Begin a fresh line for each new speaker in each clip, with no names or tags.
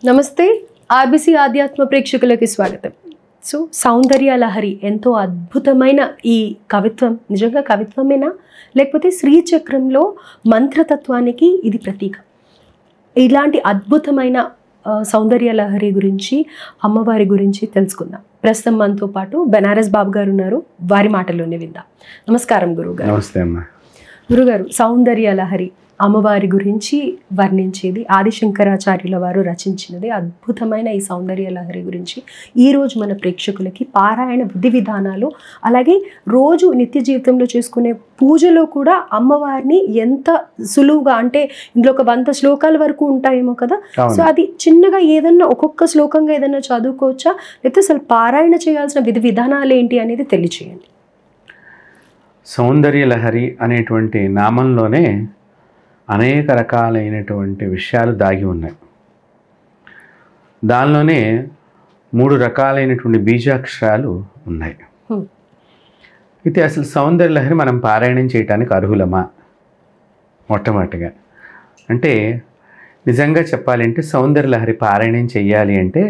నమస్తే ఆర్బీసీ ఆధ్యాత్మ ప్రేక్షకులకి స్వాగతం. సో సౌందర్య లహరి ఎంతో అద్భుతమైన ఈ కవిత్వం నిజంగా కవిత్వమేనా లేకపోతే శ్రీచక్రంలో మంత్రతత్వానికి ఇది ప్రతీక. ఇలాంటి అద్భుతమైన సౌందర్య లహరి గురించి అమ్మవారి గురించి తెలుసుకుందాం. ప్రస్తుతం మనతో పాటు బెనారస్ బాబు గారు ఉన్నారు, వారి మాటల్లోనే విందాం. నమస్కారం గురుగారు.
నమస్తే అమ్మా.
గురుగారు, సౌందర్య లహరి అమ్మవారి గురించి వర్ణించేది ఆదిశంకరాచార్యుల వారు రచించినది. అద్భుతమైన ఈ సౌందర్య లహరి గురించి ఈరోజు మన ప్రేక్షకులకి పారాయణ విధి విధానాలు, అలాగే రోజు నిత్య జీవితంలో చేసుకునే పూజలో కూడా అమ్మవారిని ఎంత సులువుగా, అంటే ఇందులో ఒక 100 శ్లోకాల వరకు ఉంటాయేమో కదా, సో అది చిన్నగా ఏదన్నా ఒక్కొక్క శ్లోకంగా ఏదన్నా చదువుకోవచ్చా, లేకపోతే అసలు పారాయణ చేయాల్సిన విధి విధానాలు ఏంటి అనేది తెలియచేయండి.
సౌందర్య లహరి అనేటువంటి నామంలోనే అనేక రకాలైనటువంటి విషయాలు దాగి ఉన్నాయి. దానిలోనే 3 రకాలైనటువంటి బీజాక్షరాలు ఉన్నాయి. అయితే అసలు సౌందర్య లహరి మనం పారాయణం చేయడానికి అర్హులమా? మొట్టమొదటిగా అంటే నిజంగా చెప్పాలంటే సౌందర్య లహరి పారాయణం చెయ్యాలి అంటే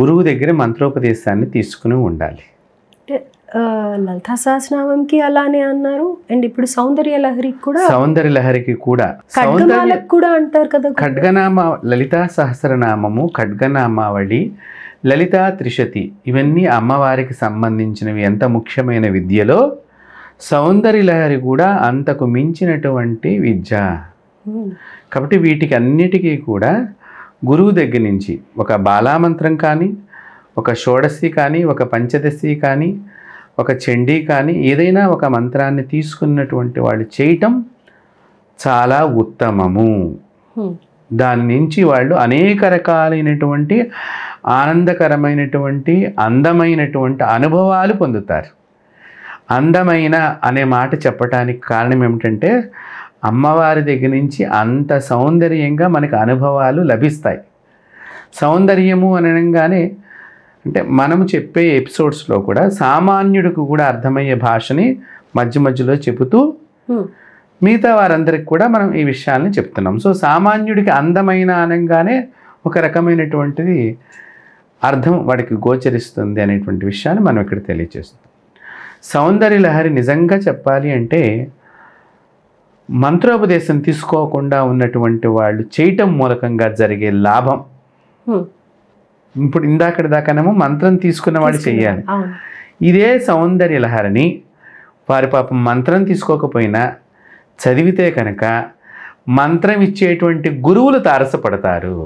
గురువు దగ్గర మంత్రోపదేశాన్ని తీసుకుని ఉండాలి.
లలితా సహస్రనామంకి అలానే అన్నారు, అండ్ ఇప్పుడు సౌందర్య లహరికి కూడా ఖడ్గమాలకు కూడా అంటారు కదా.
ఖడ్గనామ, లలితా సహస్రనామము, ఖడ్గనామావళి, లలితా త్రిశతి, ఇవన్నీ అమ్మవారికి సంబంధించినవి. ఎంత ముఖ్యమైన విద్యలో సౌందర్య లహరి కూడా అంతకు మించినటువంటి విద్య. కాబట్టి వీటికి అన్నిటికీ కూడా గురువు దగ్గర నుంచి ఒక బాలామంత్రం కానీ, ఒక షోడశి కానీ, ఒక పంచదశి కానీ, ఒక చండీ కానీ, ఏదైనా ఒక మంత్రాన్ని తీసుకున్నటువంటి వాళ్ళు చేయటం చాలా ఉత్తమము. దాని నుంచి వాళ్ళు అనేక రకాలైనటువంటి ఆనందకరమైనటువంటి అందమైనటువంటి అనుభవాలు పొందుతారు. అందమైన అనే మాట చెప్పటానికి కారణం ఏమిటంటే అమ్మవారి దగ్గర నుంచి అంత సౌందర్యంగా మనకు అనుభవాలు లభిస్తాయి. సౌందర్యము అనగానే అంటే మనము చెప్పే ఎపిసోడ్స్లో కూడా సామాన్యుడికి కూడా అర్థమయ్యే భాషని మధ్య మధ్యలో చెబుతూ మిగతా వారందరికి కూడా మనం ఈ విషయాల్ని చెప్తున్నాం. సో సామాన్యుడికి అందమైన అనగానే ఒక రకమైనటువంటిది అర్థం వాడికి గోచరిస్తుంది అనేటువంటి విషయాన్ని మనం ఇక్కడ తెలియజేస్తాం. సౌందర్య లహరి నిజంగా చెప్పాలి అంటే మంత్రోపదేశం తీసుకోకుండా ఉన్నటువంటి వాళ్ళు చేయటం మూలకంగా జరిగే లాభం. ఇప్పుడు ఇందాకటి దాకానేమో మంత్రం తీసుకున్న వాడు చెయ్యాలి. ఇదే సౌందర్య లహరిని వారి పాపం మంత్రం తీసుకోకపోయినా చదివితే కనుక మంత్రం ఇచ్చేటువంటి గురువులు తారసపడతారు.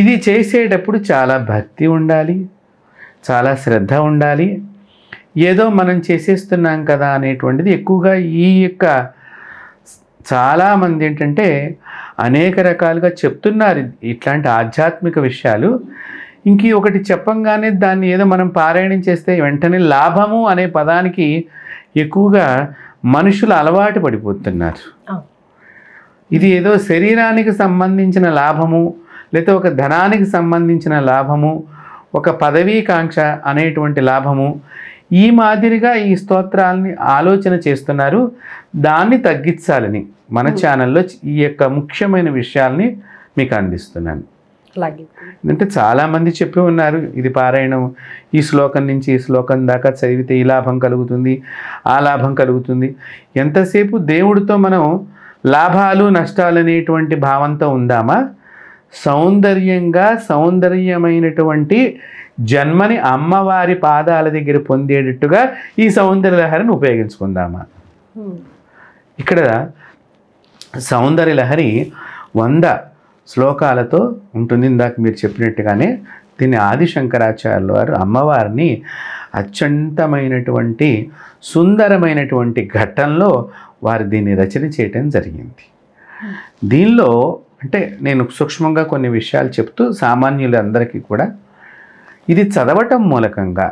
ఇది చేసేటప్పుడు చాలా భక్తి ఉండాలి, చాలా శ్రద్ధ ఉండాలి. ఏదో మనం చేసేస్తున్నాం కదా అనేటువంటిది ఎక్కువగా ఈ యొక్క చాలామంది ఏంటంటే అనేక రకాలుగా చెప్తున్నారు ఇట్లాంటి ఆధ్యాత్మిక విషయాలు. ఇంక ఒకటి చెప్పంగానే దాన్ని ఏదో మనం పారాయణం చేస్తే వెంటనే లాభము అనే పదానికి ఎక్కువగా మనుషులు అలవాటు పడిపోతున్నారు. ఇది ఏదో శరీరానికి సంబంధించిన లాభము, లేదా ఒక ధనానికి సంబంధించిన లాభము, ఒక పదవీకాంక్ష అనేటువంటి లాభము, ఈ మాదిరిగా ఈ స్తోత్రాలని ఆలోచన చేస్తున్నారు. దాన్ని తగ్గించాలని మన ఛానల్లో ఈ యొక్క ముఖ్యమైన విషయాల్ని మీకు అందిస్తున్నాను. అంటే చాలామంది చెప్పి ఉన్నారు ఇది పారాయణం ఈ శ్లోకం నుంచి ఈ శ్లోకం దాకా చదివితే ఈ లాభం కలుగుతుంది, ఆ లాభం కలుగుతుంది. ఎంతసేపు దేవుడితో మనం లాభాలు నష్టాలు అనేటువంటి భావంతో ఉందామా? సౌందర్యంగా సౌందర్యమైనటువంటి జన్మని అమ్మవారి పాదాల దగ్గర పొందేటట్టుగా ఈ సౌందర్య లహరిని ఉపయోగించుకుందామా? ఇక్కడ సౌందర్య లహరి 100 శ్లోకాలతో ఉంటుంది. ఇందాక మీరు చెప్పినట్టుగానే దీన్ని ఆదిశంకరాచార్యుల వారు అమ్మవారిని అత్యంతమైనటువంటి సుందరమైనటువంటి ఘట్టంలో వారు దీన్ని రచన చేయటం జరిగింది. దీనిలో అంటే నేను సూక్ష్మంగా కొన్ని విషయాలు చెప్తూ సామాన్యులందరికీ కూడా ఇది చదవటం మూలకంగా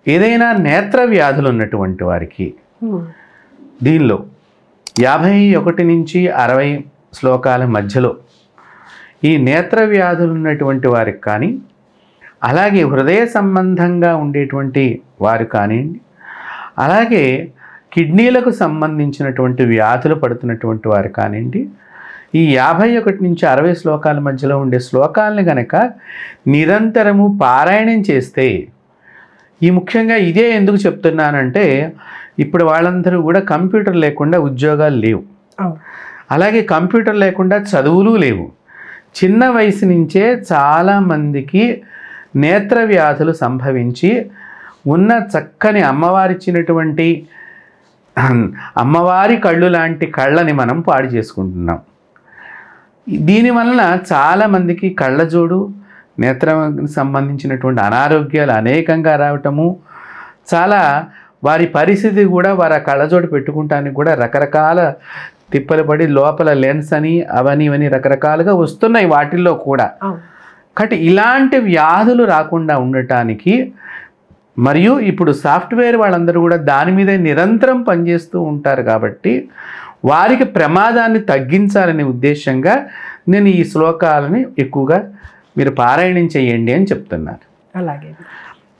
ఏదైనా నేత్ర వ్యాధులు ఉన్నటువంటి వారికి దీనిలో 51 నుంచి 60 శ్లోకాల మధ్యలో ఈ నేత్ర వ్యాధులు ఉన్నటువంటి వారికి కానీ, అలాగే హృదయ సంబంధంగా ఉండేటువంటి వారు కానివ్వండి, అలాగే కిడ్నీలకు సంబంధించినటువంటి వ్యాధులు పడుతున్నటువంటి వారు కానివ్వండి, ఈ 51 నుంచి 60 శ్లోకాల మధ్యలో ఉండే శ్లోకాలని గనక నిరంతరము పారాయణం చేస్తే, ఈ ముఖ్యంగా ఇదే ఎందుకు చెప్తున్నానంటే ఇప్పుడు వాళ్ళందరూ కూడా కంప్యూటర్ లేకుండా ఉద్యోగాలు లేవు, అలాగే కంప్యూటర్ లేకుండా చదువులు లేవు. చిన్న వయసు నుంచే చాలామందికి నేత్ర వ్యాధులు సంభవించి ఉన్న చక్కని అమ్మవారిచ్చినటువంటి అమ్మవారి కళ్ళు లాంటి కళ్ళని మనం పాడు చేసుకుంటున్నాం. దీనివలన చాలామందికి కళ్ళజోడు, నేత్రానికి సంబంధించినటువంటి అనారోగ్యాలు అనేకంగా రావటము, చాలా వారి పరిస్థితి కూడా వారి కళ్ళజోడు పెట్టుకుంటానికి కూడా రకరకాల తిప్పలు పడి లోపల లెన్స్ అని అవని ఇవని రకరకాలుగా వస్తున్నాయి వాటిల్లో కూడా. కాబట్టి ఇలాంటి వ్యాధులు రాకుండా ఉండటానికి, మరియు ఇప్పుడు సాఫ్ట్వేర్ వాళ్ళందరూ కూడా దాని మీదే నిరంతరం పనిచేస్తూ ఉంటారు కాబట్టి వారికి ప్రమాదాన్ని తగ్గించాలనే ఉద్దేశంగా నేను ఈ శ్లోకాలని ఎక్కువగా మీరు పారాయణం చేయండి అని చెప్తున్నాను.
అలాగే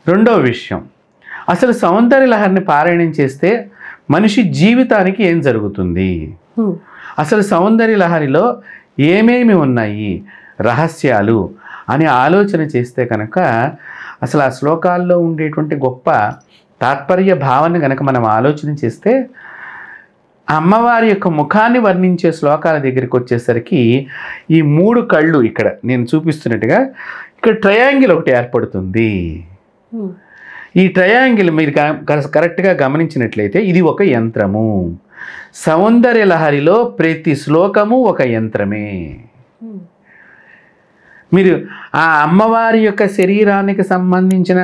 రెండవ విషయం, అసలు సౌందర్య లహరిని పారాయణం చేస్తే మనిషి జీవితానికి ఏం జరుగుతుంది, అసలు సౌందర్య లహరిలో ఏమేమి ఉన్నాయి రహస్యాలు అని ఆలోచన చేస్తే కనుక అసలు ఆ శ్లోకాల్లో ఉండేటువంటి గొప్ప తాత్పర్య భావన కనుక మనం ఆలోచన చేస్తే, అమ్మవారి యొక్క ముఖాన్ని వర్ణించే శ్లోకాల దగ్గరికి వచ్చేసరికి ఈ 3 కళ్ళు ఇక్కడ నేను చూపిస్తున్నట్టుగా ఇక్కడ ట్రయాంగిల్ ఒకటి ఏర్పడుతుంది. ఈ ట్రయాంగిల్ మీరు కరెక్ట్గా గమనించినట్లయితే ఇది ఒక యంత్రము. సౌందర్య లహరిలో ప్రతి శ్లోకము ఒక యంత్రమే. మీరు ఆ అమ్మవారి యొక్క శరీరానికి సంబంధించిన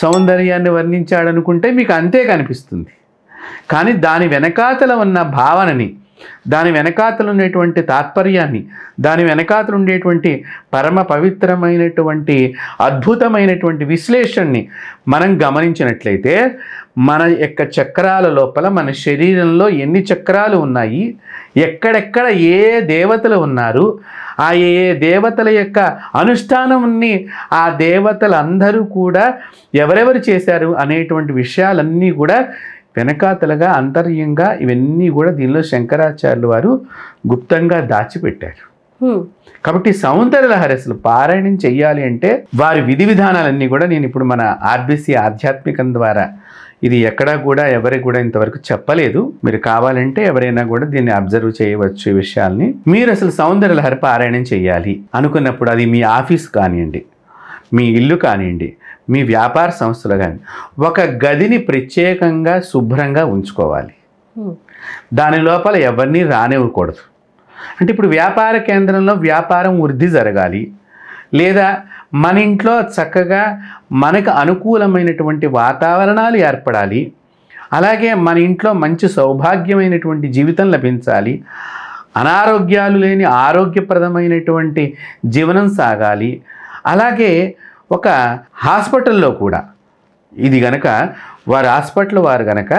సౌందర్యాన్ని వర్ణించాడనుకుంటే మీకు అంతే కనిపిస్తుంది. కానీ దాని వెనకాతల ఉన్న భావనని, దాని వెనకాతలు ఉండేటువంటి తాత్పర్యాన్ని, దాని వెనకాతలు ఉండేటువంటి పరమ పవిత్రమైనటువంటి అద్భుతమైనటువంటి విశ్లేషణని మనం గమనించినట్లయితే మన యొక్క చక్రాల లోపల మన శరీరంలో ఎన్ని చక్రాలు ఉన్నాయి, ఎక్కడెక్కడ ఏ దేవతలు ఉన్నారు, ఆ ఏ దేవతల యొక్క అనుష్ఠానాన్ని ఆ దేవతలందరూ కూడా ఎవరెవరు చేశారు అనేటువంటి విషయాలన్నీ కూడా వెనకాతలుగా అంతర్యంగా ఇవన్నీ కూడా దీనిలో శంకరాచార్యులు వారు గుప్తంగా దాచిపెట్టారు. కాబట్టి సౌందర్య లహరి అసలు పారాయణం చెయ్యాలి అంటే వారి విధి విధానాలన్నీ కూడా నేను ఇప్పుడు మన ఆర్బీసీ ఆధ్యాత్మికం ద్వారా ఇది ఎక్కడా కూడా ఎవరికి కూడా ఇంతవరకు చెప్పలేదు. మీరు కావాలంటే ఎవరైనా కూడా దీన్ని అబ్జర్వ్ చేయవచ్చు. ఈ విషయాల్ని మీరు అసలు సౌందర్య లహరి పారాయణం చెయ్యాలి అనుకున్నప్పుడు అది మీ ఆఫీస్ కానివ్వండి, మీ ఇల్లు కానివ్వండి, మీ వ్యాపార సంస్థలు కానీ ఒక గదిని ప్రత్యేకంగా శుభ్రంగా ఉంచుకోవాలి. దాని లోపల ఎవరిని రానివ్వకూడదు. అంటే ఇప్పుడు వ్యాపార కేంద్రంలో వ్యాపారం వృద్ధి జరగాలి, లేదా మన ఇంట్లో చక్కగా మనకు అనుకూలమైనటువంటి వాతావరణాలు ఏర్పడాలి, అలాగే మన ఇంట్లో మంచి సౌభాగ్యమైనటువంటి జీవితం లభించాలి, అనారోగ్యాలు లేని ఆరోగ్యప్రదమైనటువంటి జీవనం సాగాలి. అలాగే ఒక హాస్పిటల్లో కూడా ఇది గనక వారి హాస్పిటల్ వారు గనక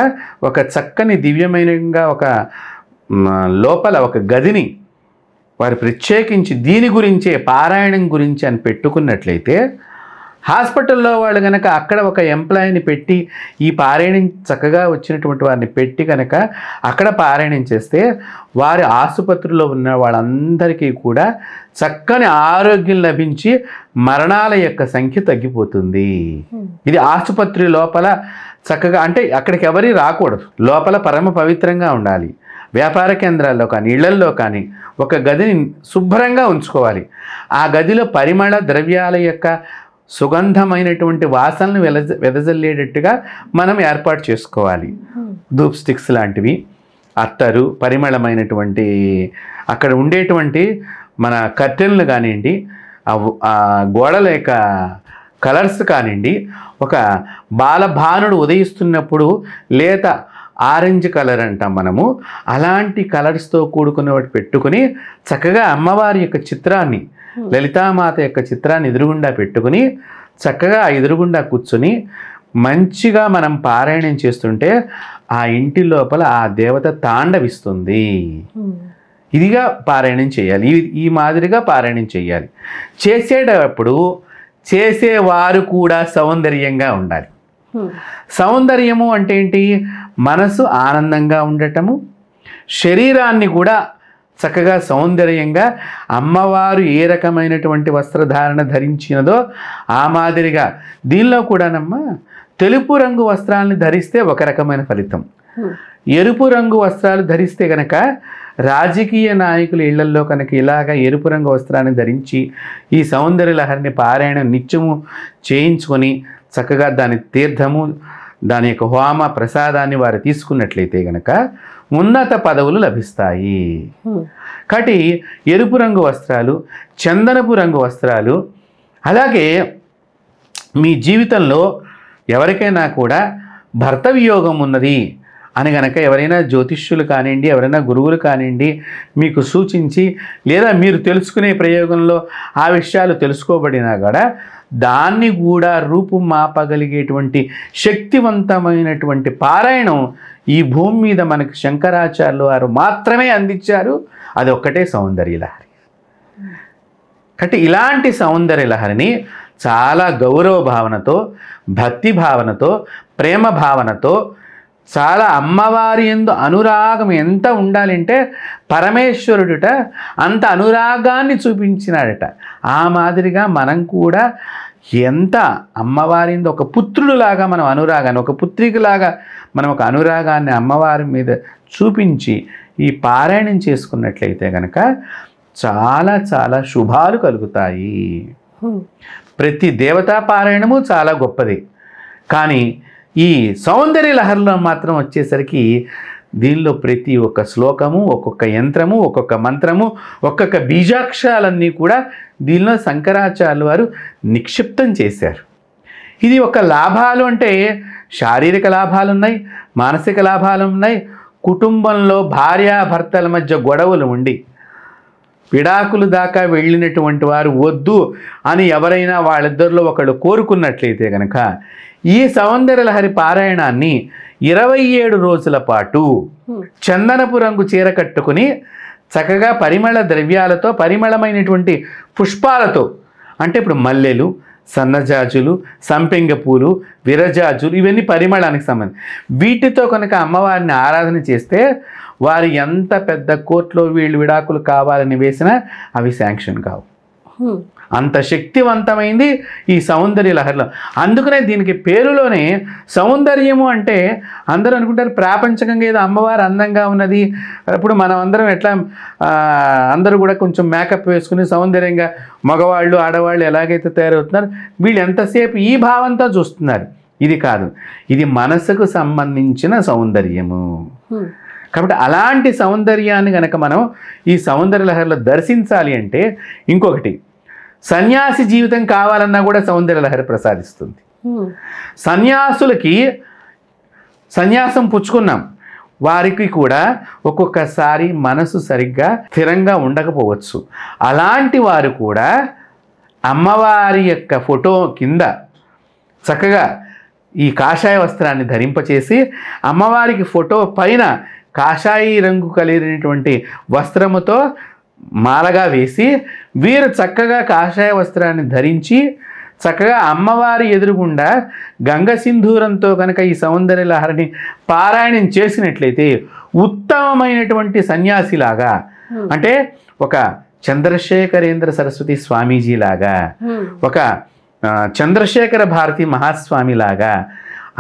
ఒక చక్కని దివ్యమైనగా ఒక లోపల ఒక గదిని వారు ప్రత్యేకించి దీని గురించే పారాయణం గురించి అని పెట్టుకున్నట్లయితే హాస్పిటల్లో వాళ్ళు కనుక అక్కడ ఒక ఎంప్లాయీని పెట్టి ఈ పారాయణం చక్కగా వచ్చినటువంటి వారిని పెట్టి కనుక అక్కడ పారాయణం చేస్తే వారి ఆసుపత్రిలో ఉన్న వాళ్ళందరికీ కూడా చక్కని ఆరోగ్యం లభించి మరణాల యొక్క సంఖ్య తగ్గిపోతుంది. ఇది ఆసుపత్రి లోపల చక్కగా, అంటే అక్కడికి ఎవరి రాకూడదు, లోపల పరమ పవిత్రంగా ఉండాలి. వ్యాపార కేంద్రాల్లో కానీ ఇళ్లల్లో కానీ ఒక గదిని శుభ్రంగా ఉంచుకోవాలి. ఆ గదిలో పరిమళ ద్రవ్యాల యొక్క సుగంధమైనటువంటి వాసనలు వెదజల్లేటట్టుగా మనం ఏర్పాటు చేసుకోవాలి. ధూప్ స్టిక్స్ లాంటివి, అత్తరు, పరిమళమైనటువంటి అక్కడ ఉండేటువంటి మన కర్టెన్లు కానివ్వండి, ఆ గోడల యొక్క కలర్స్ కానివ్వండి, ఒక బాలభానుడు ఉదయిస్తున్నప్పుడు లేత ఆరెంజ్ కలర్ అంటాం మనము, అలాంటి కలర్స్తో కూడుకున్న వాటి పెట్టుకుని చక్కగా అమ్మవారి యొక్క చిత్రాన్ని, లలితామాత యొక్క చిత్రాన్ని ఎదురుగుండా పెట్టుకుని చక్కగా ఎదురుగుండా కూర్చుని మంచిగా మనం పారాయణం చేస్తుంటే ఆ ఇంటి లోపల ఆ దేవత తాండవిస్తుంది. ఇదిగా పారాయణం చేయాలి, ఈ మాదిరిగా పారాయణం చేయాలి. చేసేటప్పుడు చేసేవారు కూడా సౌందర్యంగా ఉండాలి. సౌందర్యము అంటే ఏంటి? మనసు ఆనందంగా ఉండటము, శరీరాన్ని కూడా చక్కగా సౌందర్యంగా అమ్మవారు ఏ రకమైనటువంటి వస్త్రధారణ ధరించినదో ఆ మాదిరిగా దీనిలో కూడానమ్మా తెలుపు రంగు వస్త్రాలను ధరిస్తే ఒక రకమైన ఫలితం, ఎరుపు రంగు వస్త్రాలు ధరిస్తే కనుక రాజకీయ నాయకుల ఇళ్లల్లో కనుక ఇలాగ ఎరుపు రంగు వస్త్రాన్ని ధరించి ఈ సౌందర్య లహరిని పారాయణం నిత్యము చేయించుకొని చక్కగా దాని తీర్థము దాని యొక్క హోమ ప్రసాదాన్ని వారు తీసుకున్నట్లయితే కనుక ఉన్నత పదవులు లభిస్తాయి. కాబట్టి ఎరుపు రంగు వస్త్రాలు, చందనపు రంగు వస్త్రాలు, అలాగే మీ జీవితంలో ఎవరికైనా కూడా భర్త వియోగం ఉన్నది అని గనక ఎవరైనా జ్యోతిష్యులు కానివ్వండి, ఎవరైనా గురువులు కానివ్వండి మీకు సూచించి లేదా మీరు తెలుసుకునే ప్రయోగంలో ఆ విషయాలు తెలుసుకోబడినా కూడా దాన్ని కూడా రూపుమాపగలిగేటువంటి శక్తివంతమైనటువంటి పారాయణం ఈ భూమి మీద మనకు శంకరాచార్యులు వారు మాత్రమే అందించారు. అది ఒక్కటే సౌందర్య లహరి. కాబట్టి ఇలాంటి సౌందర్య లహరిని చాలా గౌరవ భావనతో, భక్తి భావనతో, ప్రేమ భావనతో, చాలా అమ్మవారి యందు అనురాగం ఎంత ఉండాలంటే పరమేశ్వరుడుట అంత అనురాగాన్ని చూపించినాడట. ఆ మాదిరిగా మనం కూడా ఎంత అమ్మవారి యందు ఒక పుత్రుడులాగా మనం అనురాగాన్ని, ఒక పుత్రికలాగా మనం ఒక అనురాగాన్ని అమ్మవారి మీద చూపించి ఈ పారాయణం చేసుకున్నట్లయితే కనుక చాలా చాలా శుభాలు కలుగుతాయి. ప్రతి దేవతా పారాయణము చాలా గొప్పది, కానీ ఈ సౌందర్య లహరిలో మాత్రం వచ్చేసరికి దీనిలో ప్రతి ఒక్క శ్లోకము, ఒక్కొక్క యంత్రము, ఒక్కొక్క మంత్రము, ఒక్కొక్క బీజాక్షరాలన్నీ కూడా దీనిలో శంకరాచార్యులు వారు నిక్షిప్తం చేశారు. ఇది ఒక లాభాలు అంటే శారీరక లాభాలు ఉన్నాయి, మానసిక లాభాలు ఉన్నాయి. కుటుంబంలో భార్యాభర్తల మధ్య గొడవలు ఉండి విడాకులు దాకా వెళ్ళినటువంటి వారు వద్దు అని ఎవరైనా వాళ్ళిద్దరిలో ఒకళ్ళు కోరుకున్నట్లయితే కనుక ఈ సౌందర్య లహరి పారాయణాన్ని 27 రోజుల పాటు చందనపు రంగు చీర కట్టుకుని చక్కగా పరిమళ ద్రవ్యాలతో, పరిమళమైనటువంటి పుష్పాలతో, అంటే ఇప్పుడు మల్లెలు, సన్నజాజులు, సంపెంగ పూలు, విరజాజులు, ఇవన్నీ పరిమళానికి సంబంధించి వీటితో కనుక అమ్మవారిని ఆరాధన చేస్తే వారు ఎంత పెద్ద కోర్టులో వీళ్ళు విడాకులు కావాలని వేసినా అవి శాంక్షన్ కావు. అంత శక్తివంతమైంది ఈ సౌందర్య లహరిలో. అందుకనే దీనికి పేరులోనే సౌందర్యము అంటే అందరూ అనుకుంటారు ప్రాపంచకంగా ఏదో అమ్మవారు అందంగా ఉన్నది. ఇప్పుడు మనం అందరం ఎట్లా అందరూ కూడా కొంచెం మేకప్ వేసుకుని సౌందర్యంగా మగవాళ్ళు ఆడవాళ్ళు ఎలాగైతే తయారవుతున్నారు వీళ్ళు ఎంతసేపు ఈ భావంతో చూస్తున్నారు. ఇది కాదు, ఇది మనసుకు సంబంధించిన సౌందర్యము. కాబట్టి అలాంటి సౌందర్యాన్ని కనుక మనం ఈ సౌందర్య లహరిలో దర్శించాలి అంటే ఇంకొకటి, సన్యాసి జీవితం కావాలన్నా కూడా సౌందర్య లహరి ప్రసాదిస్తుంది. సన్యాసులకి సన్యాసం పుచ్చుకున్నాం, వారికి కూడా ఒక్కొక్కసారి మనసు సరిగ్గా స్థిరంగా ఉండకపోవచ్చు. అలాంటి వారు కూడా అమ్మవారి యొక్క ఫోటో కింద చక్కగా ఈ కాషాయ వస్త్రాన్ని ధరింపచేసి అమ్మవారికి ఫోటో పైన కాషాయి రంగు కలిగినటువంటి వస్త్రముతో మాలగా వేసి వీరు చక్కగా కాషాయ వస్త్రాన్ని ధరించి చక్కగా అమ్మవారి ఎదురుగుండా గంగ సింధూరంతో కనుక ఈ సౌందర్య లహరిని పారాయణం చేసినట్లయితే ఉత్తమమైనటువంటి సన్యాసిలాగా, అంటే ఒక చంద్రశేఖరేంద్ర సరస్వతి స్వామీజీలాగా, ఒక చంద్రశేఖర భారతి మహాస్వామిలాగా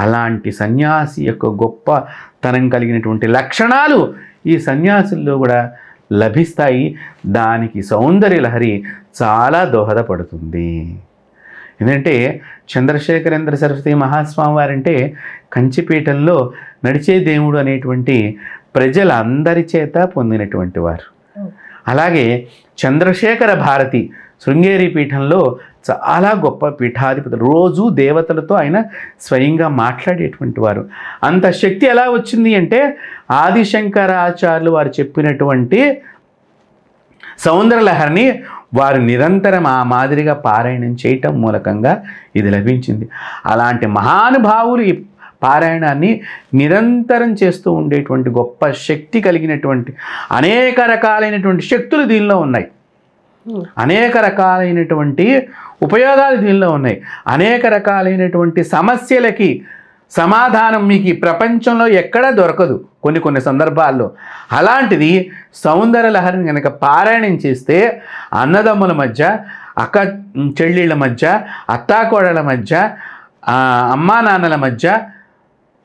అలాంటి సన్యాసి యొక్క గొప్పతనం కలిగినటువంటి లక్షణాలు ఈ సన్యాసుల్లో కూడా లభిస్తాయి. దానికి సౌందర్య లహరి చాలా దోహదపడుతుంది. ఎందుకంటే చంద్రశేఖరేంద్ర సరస్వతి మహాస్వామి వారంటే కంచిపీఠంలో నడిచే దేవుడు అనేటువంటి ప్రజలందరి చేత పొందినటువంటి వారు. అలాగే చంద్రశేఖర భారతి శృంగేరి పీఠంలో చాలా గొప్ప పీఠాధిపతులు, రోజు దేవతలతో ఆయన స్వయంగా మాట్లాడేటువంటి వారు. అంత శక్తి ఎలా వచ్చింది అంటే ఆదిశంకరాచార్యులు వారు చెప్పినటువంటి సౌందర్య లహరిని వారు నిరంతరం ఆ మాదిరిగా పారాయణం చేయటం మూలకంగా ఇది లభించింది. అలాంటి మహానుభావులు ఈ పారాయణాన్ని నిరంతరం చేస్తూ ఉండేటువంటి గొప్ప శక్తి కలిగినటువంటి అనేక రకాలైనటువంటి శక్తులు దీనిలో ఉన్నాయి. అనేక రకాలైనటువంటి ఉపయోగాలు దీనిలో ఉన్నాయి. అనేక రకాలైనటువంటి సమస్యలకి సమాధానం మీకు ఈ ప్రపంచంలో ఎక్కడా దొరకదు కొన్ని సందర్భాల్లో. అలాంటిది సౌందర్య లహరిని కనుక పారాయణం చేస్తే అన్నదమ్ముల మధ్య, అక్క చెల్లెళ్ళ మధ్య, అత్తాకోడళ్ళ మధ్య, అమ్మా నాన్నల మధ్య,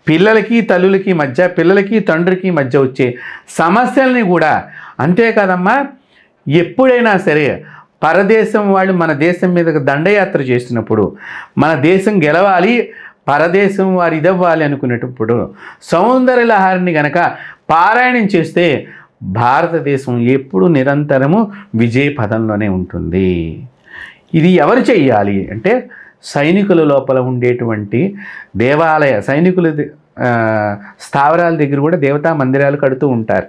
పిల్లలకి తల్లులకి మధ్య, పిల్లలకి తండ్రికి మధ్య వచ్చే సమస్యల్ని కూడా, అంతేకాదమ్మా ఎప్పుడైనా సరే పరదేశం వాళ్ళు మన దేశం మీదకి దండయాత్ర చేసినప్పుడు, మన దేశం గెలవాలి, పరదేశం వారు ఇదవ్వాలి అనుకునేటప్పుడు సౌందర్య లహరిని గనక పారాయణం చేస్తే భారతదేశం ఎప్పుడు నిరంతరము విజయ పదంలోనే ఉంటుంది. ఇది ఎవరు చెయ్యాలి అంటే సైనికుల లోపల ఉండేటువంటి దేవాలయ సైనికుల స్థావరాల దగ్గర కూడా దేవతా మందిరాలు కడుతూ ఉంటారు.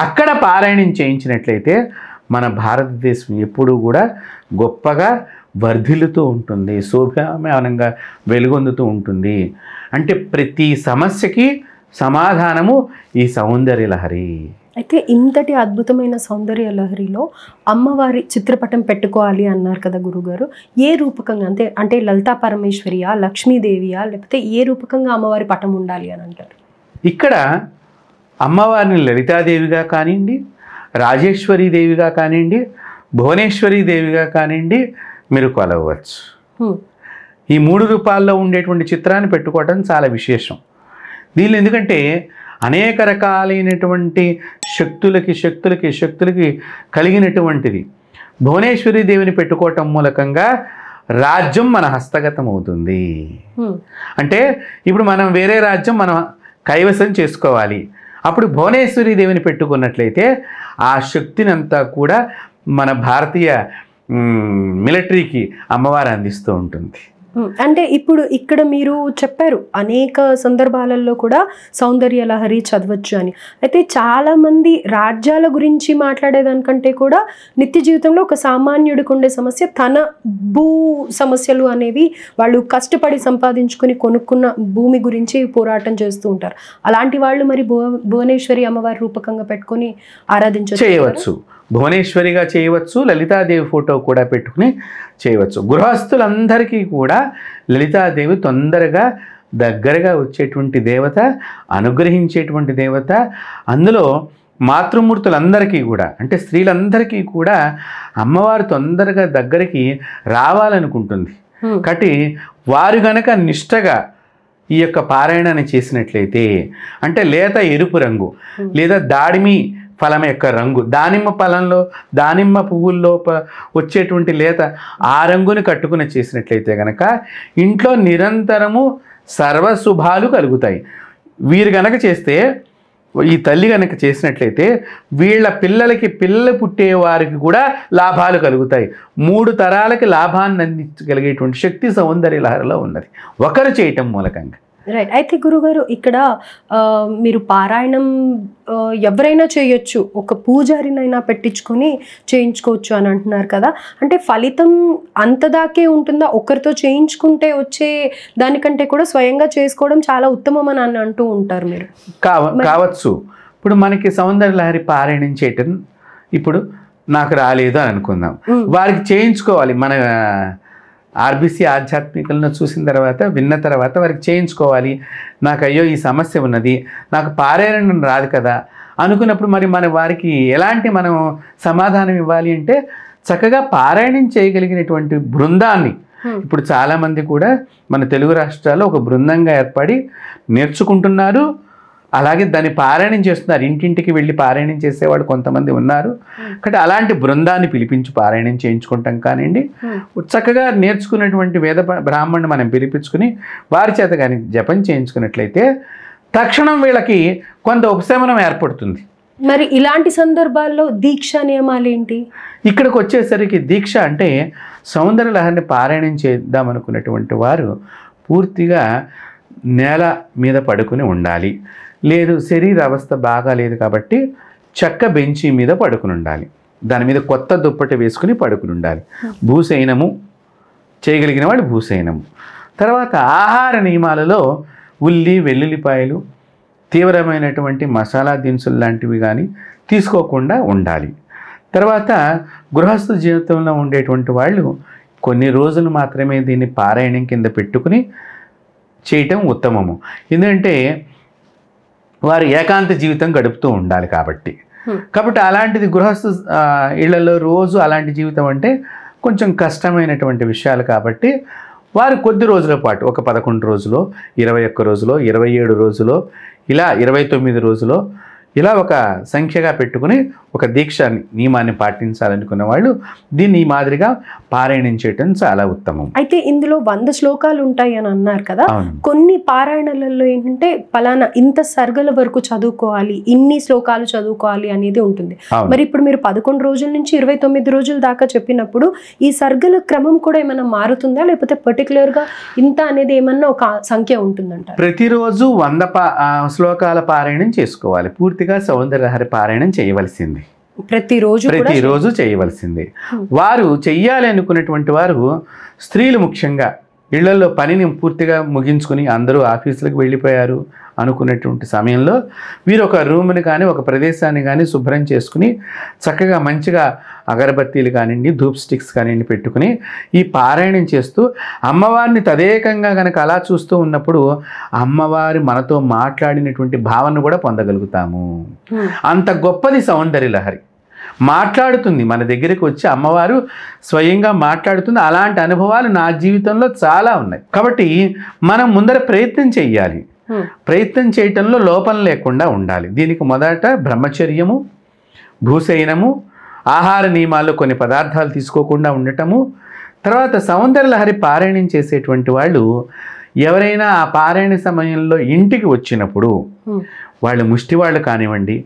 అక్కడ పారాయణం చేయించినట్లయితే మన భారతదేశం ఎప్పుడూ కూడా గొప్పగా వర్ధిల్లుతూ ఉంటుంది, శోభామానంగా వెలుగొందుతూ ఉంటుంది. అంటే ప్రతి సమస్యకి సమాధానము ఈ సౌందర్య లహరి.
అయితే ఇంతటి అద్భుతమైన సౌందర్య లహరిలో అమ్మవారి చిత్రపటం పెట్టుకోవాలి అన్నారు కదా గురుగారు. ఏ రూపకంగా అంటే లలితా పరమేశ్వరియా, లక్ష్మీదేవియా, లేకపోతే ఏ రూపకంగా అమ్మవారి పటం ఉండాలి అని అంటారు?
ఇక్కడ అమ్మవారిని లలితాదేవిగా కానివ్వండి, రాజేశ్వరీ దేవిగా కానివ్వండి, భువనేశ్వరీ దేవిగా కానివ్వండి మీరు కొలవచ్చు. ఈ 3 రూపాల్లో ఉండేటువంటి చిత్రాన్ని పెట్టుకోవటం చాలా విశేషం. దీనిలో ఎందుకంటే అనేక రకాలైనటువంటి శక్తులకి కలిగినటువంటిది. భువనేశ్వరి దేవిని పెట్టుకోవటం మూలకంగా రాజ్యం మన హస్తగతం అవుతుంది. అంటే ఇప్పుడు మనం వేరే రాజ్యం మనం కైవసం చేసుకోవాలి. అప్పుడు భువనేశ్వరి దేవిని పెట్టుకున్నట్లయితే ఆ శక్తిని అంతా కూడా మన భారతీయ మిలిటరీకి అమ్మవారు అందిస్తూ ఉంటుంది.
అంటే ఇప్పుడు ఇక్కడ మీరు చెప్పారు అనేక సందర్భాలలో కూడా సౌందర్య లహరి చదవచ్చు అని. అయితే చాలామంది రాజ్యాల గురించి మాట్లాడేదానికంటే కూడా నిత్య జీవితంలో ఒక సామాన్యుడికి ఉండే సమస్య తన భూ సమస్యలు అనేవి వాళ్ళు కష్టపడి సంపాదించుకుని కొనుక్కున్న భూమి గురించి పోరాటం చేస్తూ ఉంటారు. అలాంటి వాళ్ళు మరి భువనేశ్వరి అమ్మవారి రూపకంగా పెట్టుకొని
చేయవచ్చు. భువనేశ్వరిగా చేయవచ్చు, లలితాదేవి ఫోటో కూడా పెట్టుకుని చేయవచ్చు. గృహస్థులందరికీ కూడా లలితాదేవి తొందరగా దగ్గరగా వచ్చేటువంటి దేవత, అనుగ్రహించేటువంటి దేవత. అందులో మాతృమూర్తులందరికీ కూడా అంటే స్త్రీలందరికీ కూడా అమ్మవారు తొందరగా దగ్గరికి రావాలనుకుంటుంది. కాబట్టి వారు గనక నిష్టగా ఈ యొక్క పారాయణాన్ని చేసినట్లయితే అంటే లేత ఎరుపు రంగు లేదా దాడిమి ఫలం యొక్క రంగు, దానిమ్మ ఫలంలో దానిమ్మ పువ్వుల్లో వచ్చేటువంటి లేత ఆ రంగుని కట్టుకుని చేసినట్లయితే కనుక ఇంట్లో నిరంతరము సర్వశుభాలు కలుగుతాయి. వీరు గనక చేస్తే, ఈ తల్లి గనక చేసినట్లయితే వీళ్ళ పిల్లలు పుట్టే వారికి కూడా లాభాలు కలుగుతాయి. 3 తరాలకి లాభాన్ని అందించగలిగేటువంటి శక్తి సౌందర్య లహరిలో ఉన్నది ఒకరు చేయటం మూలకంగా.
రైట్. అయితే గురుగారు ఇక్కడ మీరు పారాయణం ఎవరైనా చేయొచ్చు, ఒక పూజారినైనా పెట్టించుకొని చేయించుకోవచ్చు అని అంటున్నారు కదా. అంటే ఫలితం అంతదాకే ఉంటుందా? ఒకరితో చేయించుకుంటే వచ్చే దానికంటే కూడా స్వయంగా చేసుకోవడం చాలా ఉత్తమం అని అంటూ ఉంటారు మీరు.
కావచ్చు. ఇప్పుడు మనకి సౌందర్య లహరి పారాయణం చేయటం ఇప్పుడు నాకు రాలేదు అని అనుకుందాం, వారికి చేయించుకోవాలి. మన ఆర్బీసీ ఆధ్యాత్మికలను చూసిన తర్వాత విన్న తర్వాత వారికి చేయించుకోవాలి. నాకు అయ్యో ఈ సమస్య ఉన్నది, నాకు పారాయణం రాదు కదా అనుకున్నప్పుడు మరి మన వారికి ఎలాంటి మనం సమాధానం ఇవ్వాలి అంటే చక్కగా పారాయణం చేయగలిగినటువంటి బృందాన్ని, ఇప్పుడు చాలామంది కూడా మన తెలుగు రాష్ట్రాల్లో ఒక బృందంగా ఏర్పడి నేర్చుకుంటున్నారు, అలాగే దాన్ని పారాయణం చేస్తున్నారు. ఇంటింటికి వెళ్ళి పారాయణం చేసేవాడు కొంతమంది ఉన్నారు. కాబట్టి అలాంటి బృందాన్ని పిలిపించి పారాయణం చేయించుకుంటాం కానివ్వండి, చక్కగా నేర్చుకున్నటువంటి వేద బ్రాహ్మణుని మనం పిలిపించుకుని వారి చేత కానీ జపం చేయించుకున్నట్లయితే తక్షణం వీళ్ళకి కొంత ఉపశమనం ఏర్పడుతుంది.
మరి ఇలాంటి సందర్భాల్లో దీక్ష నియమాలు ఏంటి?
ఇక్కడికి వచ్చేసరికి దీక్ష అంటే సౌందర్య లహరిని పారాయణం చేద్దామనుకున్నటువంటి వారు పూర్తిగా నేల మీద పడుకుని ఉండాలి. లేదు శరీర అవస్థ బాగా లేదు కాబట్టి చెక్క బెంచి మీద పడుకుని ఉండాలి, దాని మీద కొత్త దుప్పటి వేసుకుని పడుకుని ఉండాలి. భూశయనము చేయగలిగిన వాడు భూశయనము. తర్వాత ఆహార నియమాలలో ఉల్లి వెల్లుల్లిపాయలు తీవ్రమైనటువంటి మసాలా దినుసులు లాంటివి కానీ తీసుకోకుండా ఉండాలి. తర్వాత గృహస్థ జీవితంలో ఉండేటువంటి వాళ్ళు కొన్ని రోజులు మాత్రమే దీన్ని పారాయణం కింద పెట్టుకుని చేయటం ఉత్తమము. ఎందుకంటే వారు ఏకాంత జీవితం గడుపుతూ ఉండాలి కాబట్టి అలాంటిది గృహస్థ ఇళ్లలో రోజు అలాంటి జీవితం అంటే కొంచెం కష్టమైనటువంటి విషయాలు కాబట్టి వారు కొద్ది రోజుల పాటు ఒక 11 రోజులో, 21 రోజులో, 27 రోజులో, ఇలా 29 రోజులో, ఇలా ఒక సంఖ్యగా పెట్టుకుని ఒక దీక్ష నియమాన్ని పాటించాలనుకున్న వాళ్ళు దీన్ని ఈ మాదిరిగా పారాయణం చేయటం చాలా ఉత్తమం.
అయితే ఇందులో 100 శ్లోకాలు ఉంటాయి అని అన్నారు కదా, కొన్ని పారాయణలలో ఏంటంటే పలానా ఇంత సర్గల వరకు చదువుకోవాలి, ఇన్ని శ్లోకాలు చదువుకోవాలి అనేది ఉంటుంది. మరి ఇప్పుడు మీరు 11 రోజుల నుంచి 29 రోజుల దాకా చెప్పినప్పుడు ఈ సర్గల క్రమం కూడా ఏమైనా మారుతుందా, లేకపోతే పర్టికులర్ గా ఇంత అనేది ఏమన్నా ఒక సంఖ్య ఉంటుందంట?
ప్రతిరోజు 100 శ్లోకాల పారాయణం చేసుకోవాలి. పూర్తిగా సౌందర్యలహరి పారాయణం చేయవలసింది, ప్రతిరోజు చేయవలసింది. వారు చెయ్యాలి అనుకున్నటువంటి వారు స్త్రీలు ముఖ్యంగా ఇళ్లలో పనిని పూర్తిగా ముగించుకుని అందరూ ఆఫీసులకు వెళ్ళిపోయారు అనుకున్నటువంటి సమయంలో వీరు ఒక రూమ్ని కానీ ఒక ప్రదేశాన్ని కానీ శుభ్రం చేసుకుని చక్కగా మంచిగా అగరబత్తీలు కానివ్వండి, ధూప్ స్టిక్స్ కానివ్వండి పెట్టుకుని ఈ పారాయణం చేస్తూ అమ్మవారిని తదేకంగా కనుక అలా చూస్తూ ఉన్నప్పుడు అమ్మవారి మనతో మాట్లాడినటువంటి భావన కూడా పొందగలుగుతాము. అంత గొప్పది సౌందర్యలహరి. మాట్లాడుతుంది, మన దగ్గరికి వచ్చి అమ్మవారు స్వయంగా మాట్లాడుతుంది. అలాంటి అనుభవాలు నా జీవితంలో చాలా ఉన్నాయి. కాబట్టి మనం ముందర ప్రయత్నం చెయ్యాలి. ప్రయత్నం చేయటంలో లోపం లేకుండా ఉండాలి. దీనికి మొదట బ్రహ్మచర్యము, భూశయనము, ఆహార నియమాల్లో కొన్ని పదార్థాలు తీసుకోకుండా ఉండటము, తర్వాత సౌందర్యలహరి పారాయణం చేసేటువంటి వాళ్ళు ఎవరైనా ఆ పారాయణ సమయంలో ఇంటికి వచ్చినప్పుడు వాళ్ళు ముష్టి వాళ్ళు కానివ్వండి,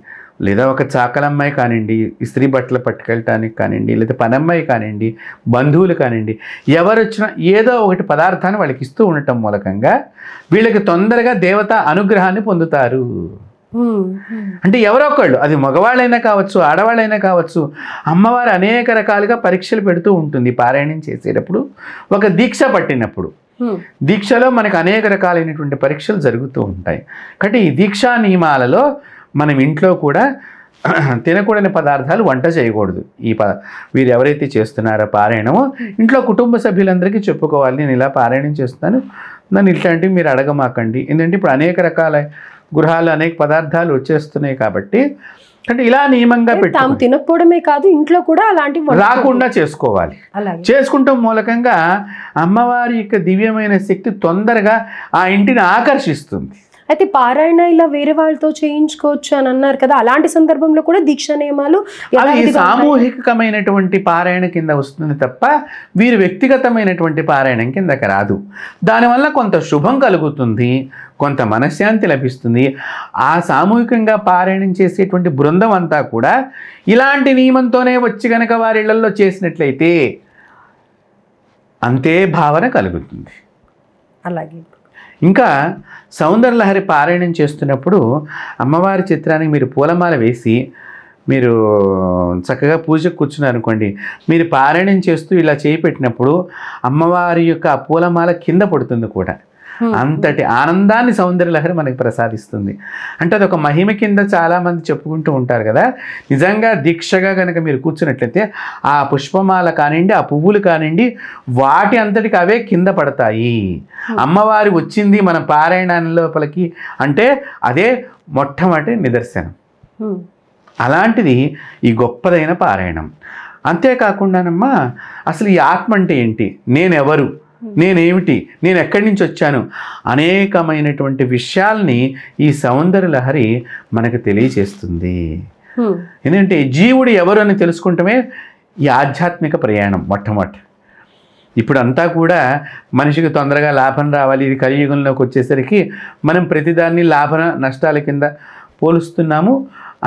లేదా ఒక చాకలమ్మాయి కానివ్వండి, ఇస్త్రీ బట్టలు పట్టుకెళ్ళటానికి కానివ్వండి, లేదా పనమ్మాయి కానివ్వండి, బంధువులు కానివ్వండి, ఎవరు వచ్చినా ఏదో ఒకటి పదార్థాన్ని వాళ్ళకి ఇస్తూ ఉండటం మూలకంగా వీళ్ళకి తొందరగా దేవత అనుగ్రహాన్ని పొందుతారు. అంటే ఎవరో ఒకళ్ళు, అది మగవాళ్ళైనా కావచ్చు, ఆడవాళ్ళైనా కావచ్చు, అమ్మవారు అనేక రకాలుగా పరీక్షలు పెడుతూ ఉంటుంది. పారాయణం చేసేటప్పుడు ఒక దీక్ష పట్టినప్పుడు దీక్షలో మనకు అనేక రకాలైనటువంటి పరీక్షలు జరుగుతూ ఉంటాయి. కాబట్టి ఈ దీక్షా నియమాలలో మనం ఇంట్లో కూడా తినకూడని పదార్థాలు వంట చేయకూడదు. వీరు ఎవరైతే చేస్తున్నారో పారాయణమో ఇంట్లో కుటుంబ సభ్యులందరికీ చెప్పుకోవాలి, నేను ఇలా పారాయణం చేస్తాను, నన్ను ఇట్లాంటివి మీరు అడగమాకండి. ఎందుకంటే ఇప్పుడు అనేక రకాల గృహాలు అనేక పదార్థాలు వచ్చేస్తున్నాయి కాబట్టి అంటే ఇలా నియమంగా పెట్టి
తినకపోవడమే కాదు, ఇంట్లో కూడా అలాంటి
రాకుండా చేసుకోవాలి. చేసుకుంటాం మూలకంగా అమ్మవారి యొక్క దివ్యమైన శక్తి తొందరగా ఆ ఇంటిని ఆకర్షిస్తుంది.
అయితే పారాయణ ఇలా వేరే వాళ్ళతో చేయించుకోవచ్చు అని అన్నారు కదా, అలాంటి సందర్భంలో కూడా దీక్ష నియమాలు
అవి సామూహికమైనటువంటి పారాయణ కింద వస్తుంది తప్ప వీరు వ్యక్తిగతమైనటువంటి పారాయణం కిందకి రాదు. దానివల్ల కొంత శుభం కలుగుతుంది, కొంత మనశ్శాంతి లభిస్తుంది. ఆ సామూహికంగా పారాయణం చేసేటువంటి బృందం అంతా కూడా ఇలాంటి నియమంతోనే వచ్చి గనక వారి ఇళ్లలో చేసినట్లయితే అంతే భావన కలుగుతుంది.
అలాగే
ఇంకా సౌందర్యలహరి పారాయణం చేస్తున్నప్పుడు అమ్మవారి చిత్రానికి మీరు పూలమాల వేసి మీరు చక్కగా పూజకు కూర్చున్నారనుకోండి, మీరు పారాయణం చేస్తూ ఇలా చేయి పెట్టినప్పుడు అమ్మవారి యొక్క ఆ పూలమాల కింద పడుతుంది కూడా. అంతటి ఆనందాన్ని సౌందర్యలహరి మనకి ప్రసాదిస్తుంది. అంటే అదొక మహిమ కింద చాలామంది చెప్పుకుంటూ ఉంటారు కదా. నిజంగా దీక్షగా కనుక మీరు కూర్చున్నట్లయితే ఆ పుష్పమాల కానివ్వండి, ఆ పువ్వులు కానివ్వండి, వాటి అంతటికి అవే కింద పడతాయి. అమ్మవారి వచ్చింది మన పారాయణ లోపలికి అంటే అదే మొట్టమొదటి నిదర్శనం. అలాంటిది ఈ గొప్పదైన పారాయణం. అంతేకాకుండానమ్మా అసలు ఈ ఆత్మ అంటే ఏంటి, నేనెవరు, నేనేమిటి, నేను ఎక్కడి నుంచి వచ్చాను, అనేకమైనటువంటి విషయాల్ని ఈ సౌందర్యలహరి మనకు తెలియచేస్తుంది. ఎందుకంటే జీవుడు ఎవరు అని తెలుసుకుంటమే ఈ ఆధ్యాత్మిక ప్రయాణం మొట్టమొదటి. ఇప్పుడు అంతా కూడా మనిషికి తొందరగా లాభం రావాలి, ఇది కలియుగంలోకి వచ్చేసరికి మనం ప్రతిదాన్ని లాభ నష్టాల కింద పోలుస్తున్నాము.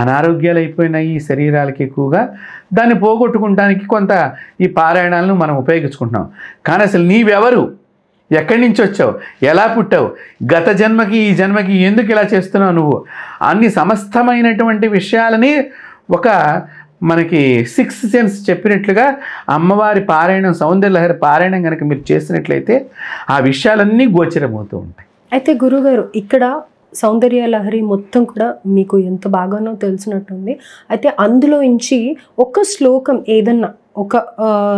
అనారోగ్యాలు అయిపోయినాయి ఈ శరీరాలకి ఎక్కువగా, దాన్ని పోగొట్టుకుంటానికి కొంత ఈ పారాయణాలను మనం ఉపయోగించుకుంటున్నాం. కానీ అసలు నీవెవరు, ఎక్కడి నుంచి వచ్చావు, ఎలా పుట్టావు, గత జన్మకి ఈ జన్మకి ఎందుకు ఇలా చేస్తున్నావు నువ్వు, అన్ని సమస్తమైనటువంటి విషయాలని ఒక మనకి 6th సెన్స్ చెప్పినట్లుగా అమ్మవారి పారాయణం సౌందర్యలహరి పారాయణం కనుక మీరు చేసినట్లయితే ఆ విషయాలన్నీ గోచరమవుతూ ఉంటాయి.
అయితే గురుగారు ఇక్కడ సౌందర్యలహరి మొత్తం కూడా మీకు ఎంత బాగానో తెలిసినట్టుంది. అయితే అందులో నుంచి ఒక శ్లోకం ఏదన్నా, ఒక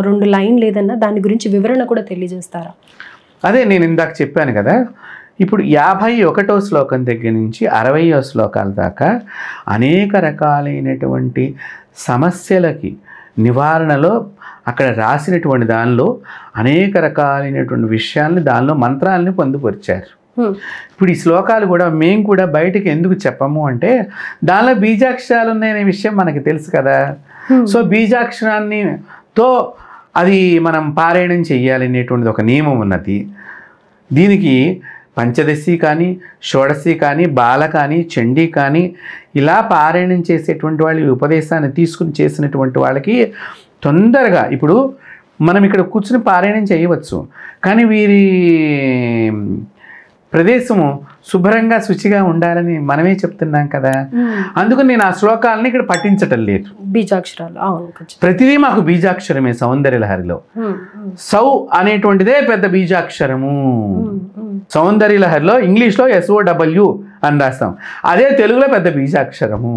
2 లైన్లు ఏదన్నా దాని గురించి వివరణ కూడా తెలియజేస్తారా?
అదే నేను ఇందాక చెప్పాను కదా, ఇప్పుడు 51వ శ్లోకం దగ్గర నుంచి 60వ శ్లోకాల దాకా అనేక రకాలైనటువంటి సమస్యలకి నివారణలో అక్కడ రాసినటువంటి దానిలో అనేక రకాలైనటువంటి విషయాల్ని దానిలో మంత్రాలని పొందుపరిచారు. ఇప్పుడు ఈ శ్లోకాలు కూడా మేము కూడా బయటకు ఎందుకు చెప్పము అంటే దానిలో బీజాక్షరాలు ఉన్నాయనే విషయం మనకి తెలుసు కదా. సో బీజాక్షరాన్నితో అది మనం పారాయణం చెయ్యాలి అనేటువంటిది ఒక నియమం ఉన్నది. దీనికి పంచదశి కానీ, షోడశి కానీ, బాల కానీ, చండీ కానీ ఇలా పారాయణం చేసేటువంటి వాళ్ళు ఈ ఉపదేశాన్ని తీసుకుని చేసినటువంటి వాళ్ళకి తొందరగా ఇప్పుడు మనం ఇక్కడ కూర్చుని పారాయణం చేయవచ్చు, కానీ వీరి ప్రదేశము శుభ్రంగా శుచిగా ఉండాలని మనమే చెప్తున్నాం కదా. అందుకని నేను ఆ శ్లోకాలని ఇక్కడ పఠించటం లేదు.
బీజాక్షరాలు
ప్రతిదీ మాకు బీజాక్షరమే. సౌందర్యలహరిలో సౌ అనేటువంటిదే పెద్ద బీజాక్షరము. సౌందర్యలహరిలో ఇంగ్లీష్లో SOW అని రాస్తాం, అదే తెలుగులో పెద్ద బీజాక్షరము.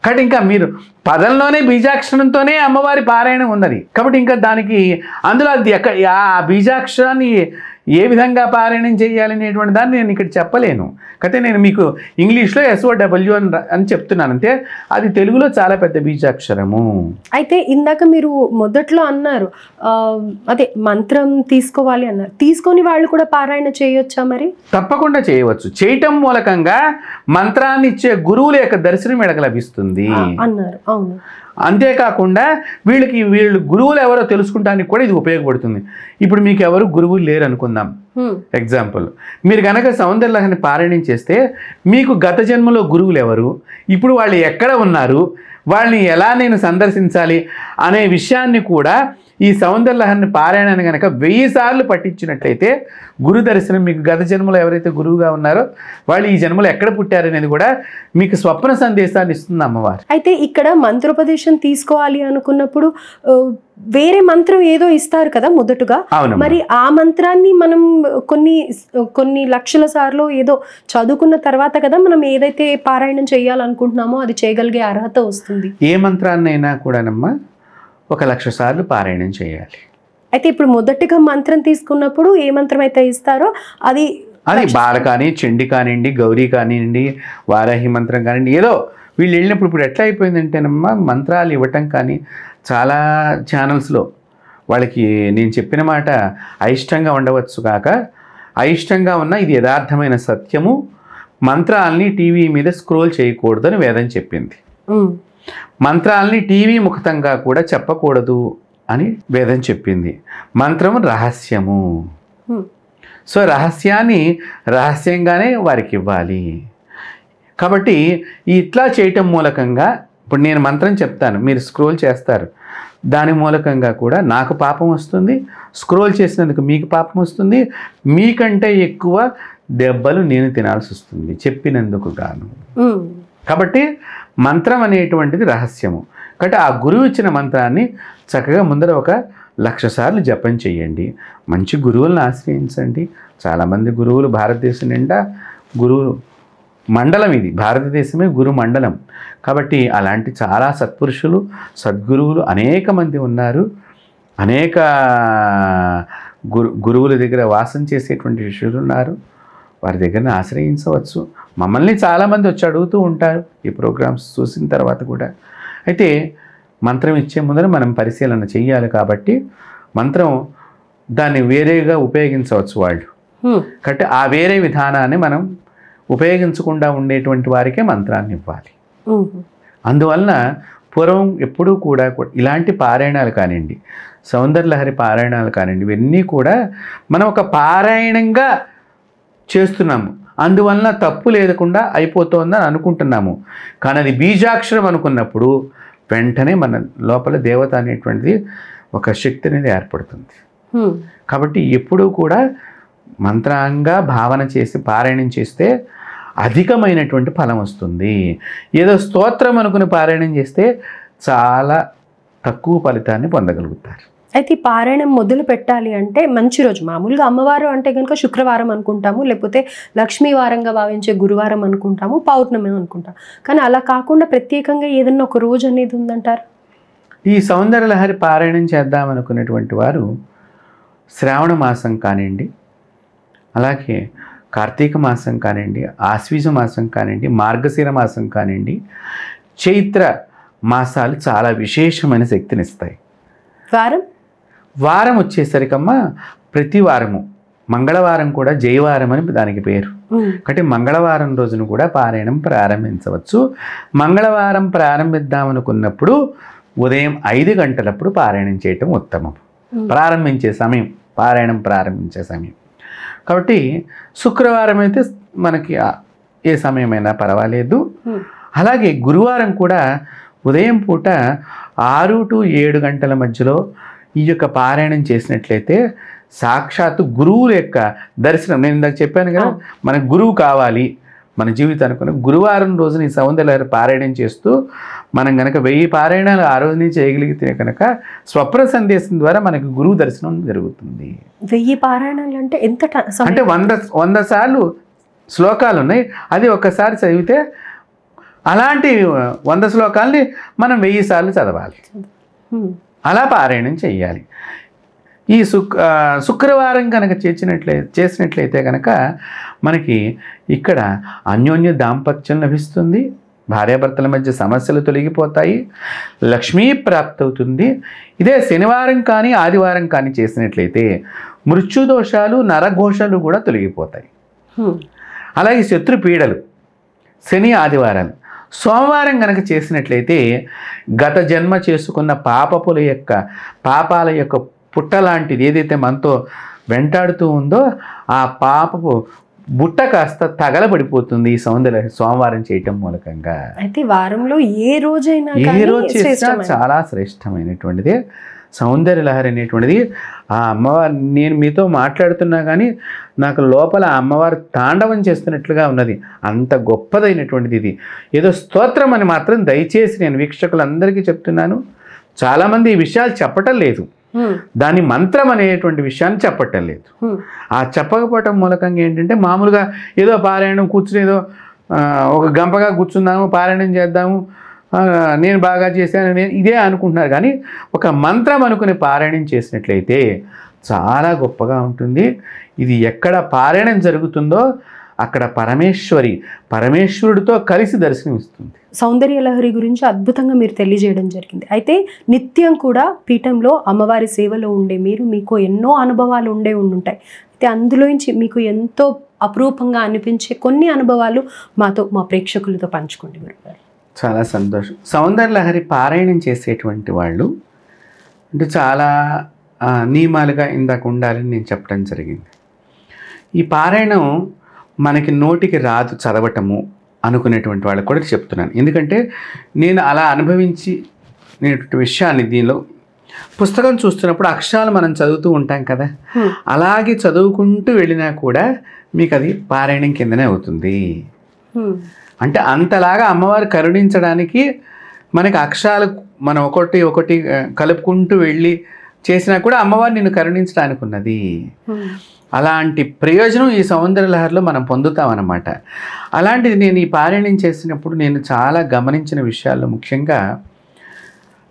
కాబట్టి ఇంకా మీరు పదంలోనే బీజాక్షరంతోనే అమ్మవారి పారాయణం ఉన్నది కాబట్టి ఇంకా దానికి అందులో అది ఆ బీజాక్షరాన్ని ఏ విధంగా పారాయణం చేయాలనేటువంటి దాన్ని నేను ఇక్కడ చెప్పలేను. అయితే నేను మీకు ఇంగ్లీష్లో SOW అని చెప్తున్నాను అంతే, అది తెలుగులో చాలా పెద్ద బీజాక్షరము.
అయితే ఇందాక మీరు మొదట్లో అన్నారు అదే మంత్రం తీసుకోవాలి అన్నారు, తీసుకొని వాళ్ళు కూడా పారాయణ చేయొచ్చా? మరి
తప్పకుండా చేయవచ్చు. చేయటం మూలకంగా మంత్రాన్ని ఇచ్చే గురువుల యొక్క దర్శనం వీళ్ళకి లభిస్తుంది
అన్నారు. అవును.
అంతేకాకుండా వీళ్ళు గురువులు ఎవరో తెలుసుకుంటానికి కూడా ఇది ఉపయోగపడుతుంది. ఇప్పుడు మీకు ఎవరు గురువులు లేరు అనుకుందాం, ఎగ్జాంపుల్ మీరు కనుక సౌందర్యలహరిని పారాయణం చేస్తే మీకు గత జన్మలో గురువులు ఎవరు, ఇప్పుడు వాళ్ళు ఎక్కడ ఉన్నారు, వాళ్ళని ఎలా నేను సందర్శించాలి అనే విషయాన్ని కూడా ఈ సౌందర్యలహరిని పారాయణాన్ని కనుక 1000 సార్లు పట్టించినట్లయితే గురు దర్శనం మీకు గత జన్మలో ఎవరైతే గురువుగా ఉన్నారో వాళ్ళు ఈ జన్మలో ఎక్కడ పుట్టారనేది కూడా మీకు స్వప్న సందేశాన్ని ఇస్తుంది అమ్మవారు.
అయితే ఇక్కడ మంత్రోపదేశం తీసుకోవాలి అనుకున్నప్పుడు వేరే మంత్రం ఏదో ఇస్తారు కదా మొదటగా, మరి ఆ మంత్రాన్ని మనం కొన్ని లక్షల సార్లు ఏదో చదువుకున్న తర్వాత కదా మనం ఏదైతే పారాయణం చేయాలనుకుంటున్నామో అది చేయగలిగే అర్హత వస్తుంది.
ఏ మంత్రాన్నైనా కూడానమ్మా 1,00,000 సార్లు పారాయణం చేయాలి.
అయితే ఇప్పుడు మొదటిగా మంత్రం తీసుకున్నప్పుడు ఏ మంత్రం అయితే ఇస్తారో అది
బాల కానీ, చండి కానివ్వండి, గౌరీ కానివ్వండి, వారాహి మంత్రం కానివ్వండి, ఏదో వీళ్ళు వెళ్ళినప్పుడు ఇప్పుడు ఎట్లా అయిపోయిందంటేనమ్మా మంత్రాలు ఇవ్వటం కానీ చాలా ఛానల్స్లో వాళ్ళకి నేను చెప్పిన మాట అయిష్టంగా ఉండవచ్చు కాక అయిష్టంగా ఉన్న ఇది యథార్థమైన సత్యము, మంత్రాలని టీవీ మీద స్క్రోల్ చేయకూడదని వేదం చెప్పింది. మంత్రాలని టీవీ ముఖతంగా కూడా చెప్పకూడదు అని వేదం చెప్పింది. మంత్రం రహస్యము. సో రహస్యాన్ని రహస్యంగానే వారికి ఇవ్వాలి. కాబట్టి ఇట్లా చేయటం మూలకంగా ఇప్పుడు నేను మంత్రం చెప్తాను, మీరు స్క్రోల్ చేస్తారు, దాని మూలకంగా కూడా నాకు పాపం వస్తుంది, స్క్రోల్ చేసినందుకు మీకు పాపం వస్తుంది, మీకంటే ఎక్కువ దెబ్బలు నేను తినాల్సి వస్తుంది చెప్పినందుకు గాను. కాబట్టి మంత్రం అనేటువంటిది రహస్యము. కాబట్టి ఆ గురువు ఇచ్చిన మంత్రాన్ని చక్కగా ముందర 1,00,000 సార్లు జపం చేయండి. మంచి గురువులను ఆశ్రయించండి. చాలామంది గురువులు భారతదేశం నిండా గురువు మండలం, ఇది భారతదేశమే గురు మండలం. కాబట్టి అలాంటి చాలా సత్పురుషులు సద్గురువులు అనేక మంది ఉన్నారు. అనేక గురువుల దగ్గర వాసం చేసేటువంటి శిష్యులు ఉన్నారు. వారి దగ్గరని ఆశ్రయించవచ్చు. మమ్మల్ని చాలామంది వచ్చి అడుగుతూ ఉంటారు ఈ ప్రోగ్రామ్స్ చూసిన తర్వాత కూడా. అయితే మంత్రం ఇచ్చే ముందర మనం పరిశీలన చెయ్యాలి. కాబట్టి మంత్రం దాన్ని వేరేగా ఉపయోగించవచ్చు వాళ్ళు. కాబట్టి ఆ వేరే విధానాన్ని మనం ఉపయోగించకుండా ఉండేటువంటి వారికే మంత్రాన్ని ఇవ్వాలి. అందువలన పూర్వం ఎప్పుడూ కూడా ఇలాంటి పారాయణాలు కానివ్వండి, సౌందర్యలహరి పారాయణాలు కానివ్వండి, ఇవన్నీ కూడా మనం ఒక పారాయణంగా చేస్తున్నాము. అందువలన తప్పు లేకుండా అయిపోతుందని అనుకుంటున్నాము. కానీ అది బీజాక్షరం అనుకున్నప్పుడు వెంటనే మన లోపల దేవత అనేటువంటిది ఒక శక్తి అనేది ఏర్పడుతుంది. కాబట్టి ఎప్పుడూ కూడా మంత్రంగా భావన చేసి పారాయణం చేస్తే అధికమైనటువంటి ఫలం వస్తుంది. ఏదో స్తోత్రం అనుకుని పారాయణం చేస్తే చాలా తక్కువ ఫలితాన్ని పొందగలుగుతారు.
అయితే ఈ పారాయణం మొదలు పెట్టాలి అంటే మంచి రోజు, మామూలుగా అమ్మవారు అంటే కనుక శుక్రవారం అనుకుంటాము, లేకపోతే లక్ష్మీ వారంగా భావించే గురువారం అనుకుంటాము, పౌర్ణమి అనుకుంటాం. కానీ అలా కాకుండా ప్రత్యేకంగా ఏదన్నా ఒక రోజు అనేది ఉందంటారు?
ఈ సౌందర్యలహరి పారాయణం చేద్దామనుకునేటువంటి వారు శ్రావణ మాసం కానివ్వండి, అలాగే కార్తీక మాసం కానివ్వండి, ఆశ్వీజ మాసం కానివ్వండి, మార్గశిర మాసం కానివ్వండి, చైత్ర మాసాలు చాలా విశేషమైన శక్తినిస్తాయి. వారం వచ్చేసరికమ్మా ప్రతి వారము మంగళవారం కూడా జయవారం అని దానికి పేరు. కాబట్టి మంగళవారం రోజున కూడా పారాయణం ప్రారంభించవచ్చు. మంగళవారం ప్రారంభిద్దామనుకున్నప్పుడు ఉదయం 5 గంటలప్పుడు పారాయణం చేయటం ఉత్తమం. ప్రారంభించే సమయం, పారాయణం ప్రారంభించే సమయం. కాబట్టి శుక్రవారం అయితే మనకి ఏ సమయమైనా పర్వాలేదు. అలాగే గురువారం కూడా ఉదయం పూట 6 to 7 గంటల మధ్యలో ఈ యొక్క పారాయణం చేసినట్లయితే సాక్షాత్తు గురువు యొక్క దర్శనం. నేను ఇందాక చెప్పాను కదా, మనకు గురువు కావాలి మన జీవితానికి. గురువారం రోజున ఈ సౌందర్య పారాయణం చేస్తూ మనం కనుక 1000 పారాయణాలు ఆ రోజు నుంచి చేయగలిగితే కనుక స్వప్న సందేశం ద్వారా మనకు గురువు దర్శనం జరుగుతుంది.
1000 పారాయణాలు అంటే ఎంత?
అంటే 100 సార్లు శ్లోకాలు ఉన్నాయి. అది ఒక్కసారి చదివితే అలాంటి 100 శ్లోకాలని మనం 1000 సార్లు చదవాలి. అలా పారాయణం చెయ్యాలి. ఈ శుక్రవారం కనుక చేసినట్లయితే కనుక మనకి ఇక్కడ అన్యోన్య దాంపత్యం లభిస్తుంది. భార్యాభర్తల మధ్య సమస్యలు తొలగిపోతాయి. లక్ష్మీ ప్రాప్తి అవుతుంది. ఇదే శనివారం కానీ ఆదివారం కానీ చేసినట్లయితే మృత్యుదోషాలు, నరఘోషాలు కూడా తొలగిపోతాయి. అలాగే శత్రు పీడలు శని ఆదివారాలు. సోమవారం కనుక చేసినట్లయితే గత జన్మ చేసుకున్న పాపాల యొక్క పుట్ట లాంటిది ఏదైతే మనతో వెంటాడుతూ ఉందో ఆ పాపపు బుట్ట కాస్త తగలబడిపోతుంది ఈ సోమవారం చేయటం మూలకంగా.
అయితే వారంలో ఏ రోజు
చేసినా చాలా శ్రేష్టమైనటువంటిది సౌందర్య లహరి అనేటువంటిది. ఆ అమ్మవారు, నేను మీతో మాట్లాడుతున్నా కానీ నాకు లోపల అమ్మవారు తాండవం చేస్తున్నట్లుగా ఉన్నది. అంత గొప్పదైనటువంటిది ఇది. ఏదో స్తోత్రం అని మాత్రం దయచేసి నేను వీక్షకులందరికీ చెప్తున్నాను. చాలామంది ఈ విషయాలు చెప్పటం లేదు, దాని మంత్రం అనేటువంటి విషయాన్ని చెప్పటం లేదు. ఆ చెప్పకపోవటం మూలకంగా ఏంటంటే మామూలుగా ఏదో పారాయణం కూర్చుని ఏదో ఒక గంపగా కూర్చుందాము, పారాయణం చేద్దాము, నేను బాగా చేశాను, నేను ఇదే అనుకుంటున్నారు. కానీ ఒక మంత్రం అనుకుని పారాయణం చేసినట్లయితే చాలా గొప్పగా ఉంటుంది. ఇది ఎక్కడ పారాయణం జరుగుతుందో అక్కడ పరమేశ్వరుడితో కలిసి దర్శనమిస్తుంది.
సౌందర్య లహరి గురించి అద్భుతంగా మీరు తెలియజేయడం జరిగింది. అయితే నిత్యం కూడా పీఠంలో అమ్మవారి సేవలో ఉండే మీకు ఎన్నో అనుభవాలు ఉండుంటాయి. అయితే అందులోంచి మీకు ఎంతో అపురూపంగా అనిపించే కొన్ని అనుభవాలు మా ప్రేక్షకులతో పంచుకోండి గురుగారు.
చాలా సంతోషం. సౌందర్య లహరి పారాయణం చేసేటువంటి వాళ్ళు అంటే చాలా నియమాలుగా ఇందాక ఉండాలని నేను చెప్పడం జరిగింది. ఈ పారాయణం మనకి నోటికి రాదు చదవటము అనుకునేటువంటి వాళ్ళకి కూడా చెప్తున్నాను. ఎందుకంటే నేను అలా అనుభవించి విషయాన్ని దీనిలో పుస్తకం చూస్తున్నప్పుడు అక్షరాలు మనం చదువుతూ ఉంటాం కదా, అలాగే చదువుకుంటూ వెళ్ళినా కూడా మీకు అది పారాయణం కిందనే అవుతుంది. అంటే అంతలాగా అమ్మవారు కరుణించడానికి మనకి అక్షరాలు మనం ఒకటి కలుపుకుంటూ వెళ్ళి చేసినా కూడా అమ్మవారు నిన్ను కరుణించడానికి ఉన్నది. అలాంటి ప్రయోజనం ఈ సౌందర్య లహరిలో మనం పొందుతామన్నమాట. అలాంటిది నేను ఈ పారాయణం చేసినప్పుడు నేను చాలా గమనించిన విషయాల్లో ముఖ్యంగా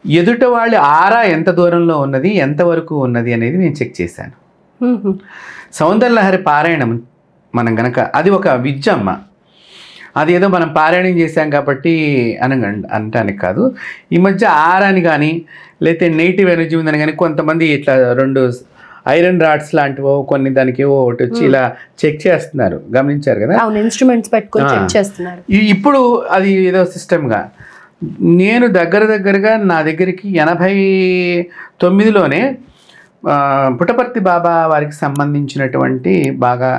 ఎదుట వాళ్ళ ఆరా ఎంత దూరంలో ఉన్నది, ఎంతవరకు ఉన్నది అనేది నేను చెక్ చేశాను. సౌందర్య లహరి పారాయణం మనం గనక అది ఒక విద్యమ్మ. అది ఏదో మనం పారాయణం చేశాం కాబట్టి అనటానికి కాదు. ఈ మధ్య ఆరాని కానీ లేకపోతే నెగిటివ్ ఎనర్జీ ఉందని కానీ కొంతమంది ఇట్లా 2 ఐరన్ రాడ్స్ లాంటివో కొన్ని దానికి ఒకటి వచ్చి ఇలా చెక్ చేస్తున్నారు, గమనించారు కదా,
ఇన్స్ట్రుమెంట్స్ పెట్టుకొని చెక్ చేస్తున్నారు.
ఇప్పుడు అది ఏదో సిస్టమ్గా నేను దగ్గరగా నా దగ్గరికి 89లోనే పుట్టపర్తి బాబా వారికి సంబంధించినటువంటి బాగా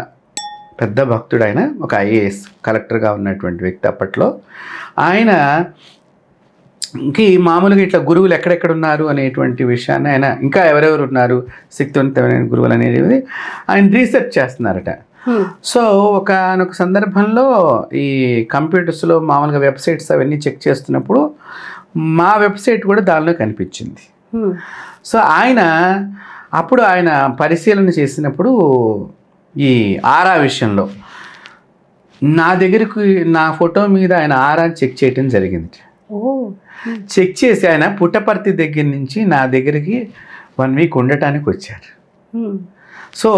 పెద్ద భక్తుడైన ఒక ఐఏఎస్ కలెక్టర్గా ఉన్నటువంటి వ్యక్తి అప్పట్లో, ఆయన మామూలుగా ఇట్లా గురువులు ఎక్కడెక్కడ ఉన్నారు అనేటువంటి విషయాన్ని ఆయన ఇంకా ఎవరెవరు ఉన్నారు శక్తివంతమైన గురువులు అనేది ఆయన రీసెర్చ్ చేస్తున్నారట. సో ఒకనొక సందర్భంలో ఈ కంప్యూటర్స్లో మామూలుగా వెబ్సైట్స్ అవన్నీ చెక్ చేస్తున్నప్పుడు మా వెబ్సైట్ కూడా దానిలో కనిపించింది. సో ఆయన పరిశీలన చేసినప్పుడు ఈ ఆరా విషయంలో నా దగ్గరకు నా ఫోటో మీద ఆయన ఆరా చెక్ చేయటం జరిగింది. చెక్ చేసి ఆయన పుట్టపర్తి దగ్గర నుంచి నా దగ్గరికి 1 వీక్ ఉండటానికి వచ్చారు. సో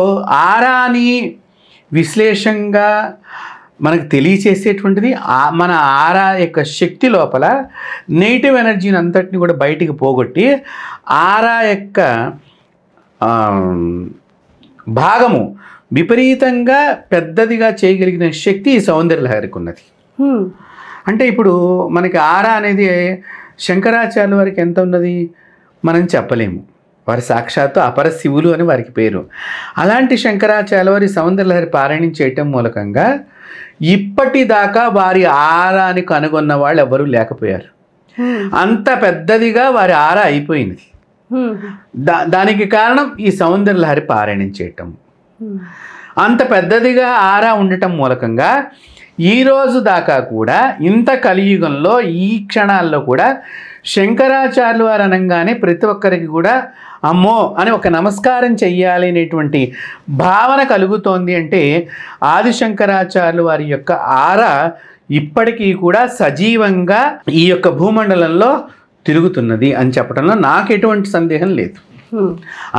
ఆరాని విశ్లేషంగా మనకు తెలియచేసేటువంటిది మన ఆరా యొక్క శక్తి లోపల నెగిటివ్ ఎనర్జీని అంతటిని కూడా బయటికి పోగొట్టి ఆరా యొక్క భాగము విపరీతంగా పెద్దదిగా చేయగలిగిన శక్తి ఈ సౌందర్యలహరికి ఉన్నది. అంటే ఇప్పుడు మనకి ఆరా అనేది శంకరాచార్యుల వారికి ఎంత ఉన్నది మనం చెప్పలేము. వారి సాక్షాత్తు అపర శివులు అని వారికి పేరు. అలాంటి శంకరాచార్యుల వారి సౌందర్యలహరి పారాయణం చేయటం మూలకంగా ఇప్పటిదాకా వారి ఆరాని కనుగొన్న వాళ్ళు ఎవరూ లేకపోయారు. అంత పెద్దదిగా వారి ఆరా అయిపోయింది. దానికి కారణం ఈ సౌందర్యలహరి పారాయణం చేయటం. అంత పెద్దదిగా ఆరా ఉండటం మూలకంగా ఈ రోజు దాకా కూడా ఇంత కలియుగంలో ఈ క్షణాల్లో కూడా శంకరాచార్యులు వారు అనగానే ప్రతి ఒక్కరికి కూడా అమ్మో అని ఒక నమస్కారం చెయ్యాలి అనేటువంటి భావన కలుగుతోంది. అంటే ఆదిశంకరాచార్యులు వారి యొక్క ఆరా ఇప్పటికీ కూడా సజీవంగా ఈ యొక్క భూమండలంలో తిరుగుతున్నది అని చెప్పడంలో నాకు ఎటువంటి సందేహం లేదు.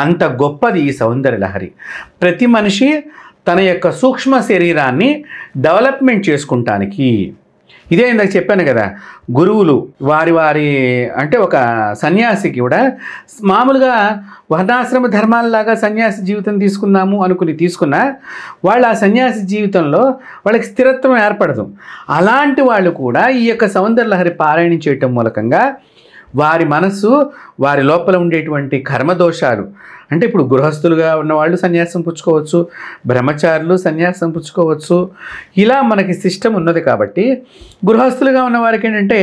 అంత గొప్పది ఈ సౌందర్యలహరి. ప్రతి మనిషి తన యొక్క సూక్ష్మ శరీరాన్ని డెవలప్మెంట్ చేసుకుంటానికి, ఇదే ఇందాక చెప్పాను కదా, గురువులు వారి అంటే ఒక సన్యాసికి కూడా మామూలుగా వర్ణాశ్రమ ధర్మాలలాగా సన్యాసి జీవితం తీసుకుందాము అనుకుని తీసుకున్నా వాళ్ళు ఆ సన్యాసి జీవితంలో వాళ్ళకి స్థిరత్వం ఏర్పడదు. అలాంటి వాళ్ళు కూడా ఈ యొక్క సౌందర్యలహరి పారాయణం చేయటం మూలకంగా వారి మనస్సు, వారి లోపల ఉండేటువంటి కర్మదోషాలు, అంటే ఇప్పుడు గృహస్థులుగా ఉన్నవాళ్ళు సన్యాసం పుచ్చుకోవచ్చు, బ్రహ్మచారులు సన్యాసం పుచ్చుకోవచ్చు, ఇలా మనకి సిస్టమ్ ఉన్నది. కాబట్టి గృహస్థులుగా ఉన్న వారికి ఏంటంటే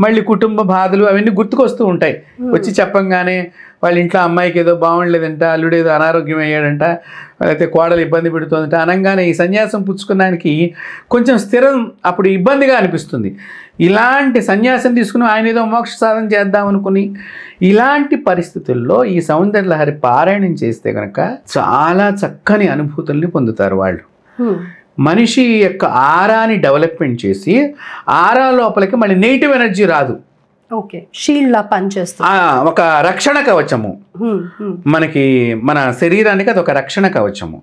మళ్ళీ కుటుంబ బాధలు అవన్నీ గుర్తుకొస్తూ ఉంటాయి. వచ్చి చెప్పంగానే వాళ్ళ ఇంట్లో అమ్మాయికి ఏదో బాగుండలేదంట, అల్లుడు ఏదో అనారోగ్యం అయ్యాడంట, లేకపోతే కోడలు ఇబ్బంది పెడుతుందంట అనగానే ఈ సన్యాసం పుచ్చుకున్నానికి కొంచెం స్థిరం అప్పుడు ఇబ్బందిగా అనిపిస్తుంది. ఇలాంటి సన్యాసం తీసుకుని ఆయన ఏదో మోక్ష సాధన చేద్దాం అనుకుని ఇలాంటి పరిస్థితుల్లో ఈ సౌందర్యలహరి పారాయణం చేస్తే కనుక చాలా చక్కని అనుభూతుల్ని పొందుతారు వాళ్ళు. మనిషి యొక్క ఆరాని డెవలప్మెంట్ చేసి ఆరా లోపలికి మళ్ళీ నెగిటివ్ ఎనర్జీ రాదు.
ఓకే, షీల్డ్ లా పనిచేస్తుంది.
ఒక రక్షణ కవచము, మనకి మన శరీరానికి అది ఒక రక్షణ కవచము,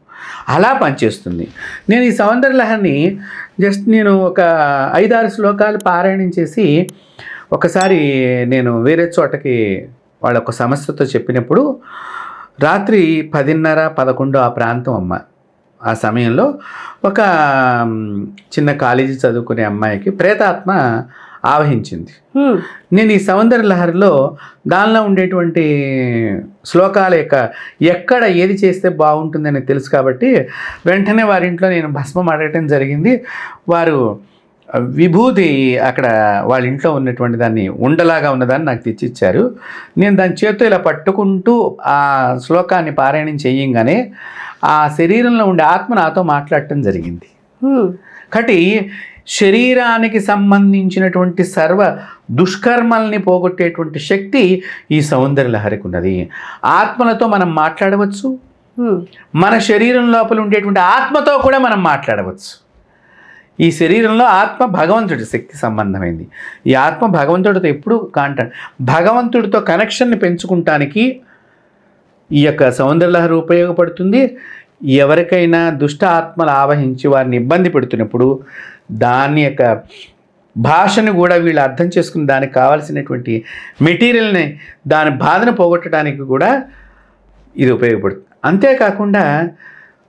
అలా పనిచేస్తుంది. నేను ఈ సౌందర్యలహరిని నేను ఒక 5-6 శ్లోకాలు పారాయణం చేసి ఒకసారి నేను వేరే చోటకి వాళ్ళ ఒక సమస్యతో చెప్పినప్పుడు రాత్రి 10:30-11 ఆ ప్రాంతం అమ్మ. ఆ సమయంలో ఒక చిన్న కాలేజీ చదువుకునే అమ్మాయికి ప్రేతాత్మ ఆవహించింది. నేను ఈ సౌందర్యలహరిలో దానిలో ఉండేటువంటి శ్లోకాల యొక్క ఎక్కడ ఏది చేస్తే బాగుంటుందని తెలుసు కాబట్టి వెంటనే వారి ఇంట్లో నేను భస్మం అడగటం జరిగింది. వారు విభూతి అక్కడ వాళ్ళ ఇంట్లో ఉన్నటువంటి దాన్ని ఉండలాగా ఉన్నదాన్ని నాకు తెచ్చిచ్చారు. నేను దాని చేతితో ఇలా పట్టుకుంటూ ఆ శ్లోకాన్ని పారాయణం చేయంగానే ఆ శరీరంలో ఉండే ఆత్మ నాతో మాట్లాడటం జరిగింది. కాబట్టి శరీరానికి సంబంధించినటువంటి సర్వ దుష్కర్మల్ని పోగొట్టేటువంటి శక్తి ఈ సౌందర్యలహరికి ఉన్నది. ఆత్మలతో మనం మాట్లాడవచ్చు, మన శరీరం లోపల ఉండేటువంటి ఆత్మతో కూడా మనం మాట్లాడవచ్చు. ఈ శరీరంలో ఆత్మ భగవంతుడి శక్తి సంబంధమైంది. ఈ ఆత్మ భగవంతుడితో ఎప్పుడు భగవంతుడితో కనెక్షన్ని పెంచుకుంటానికి ఈ యొక్క సౌందర్యలహరి ఉపయోగపడుతుంది. ఎవరికైనా దుష్ట ఆత్మలు ఆవహించి వారిని ఇబ్బంది పెడుతున్నప్పుడు దాని యొక్క భాషను కూడా వీళ్ళు అర్థం చేసుకుని దానికి కావాల్సినటువంటి మెటీరియల్ని దాని బాధను పోగొట్టడానికి కూడా ఇది ఉపయోగపడుతుంది. అంతేకాకుండా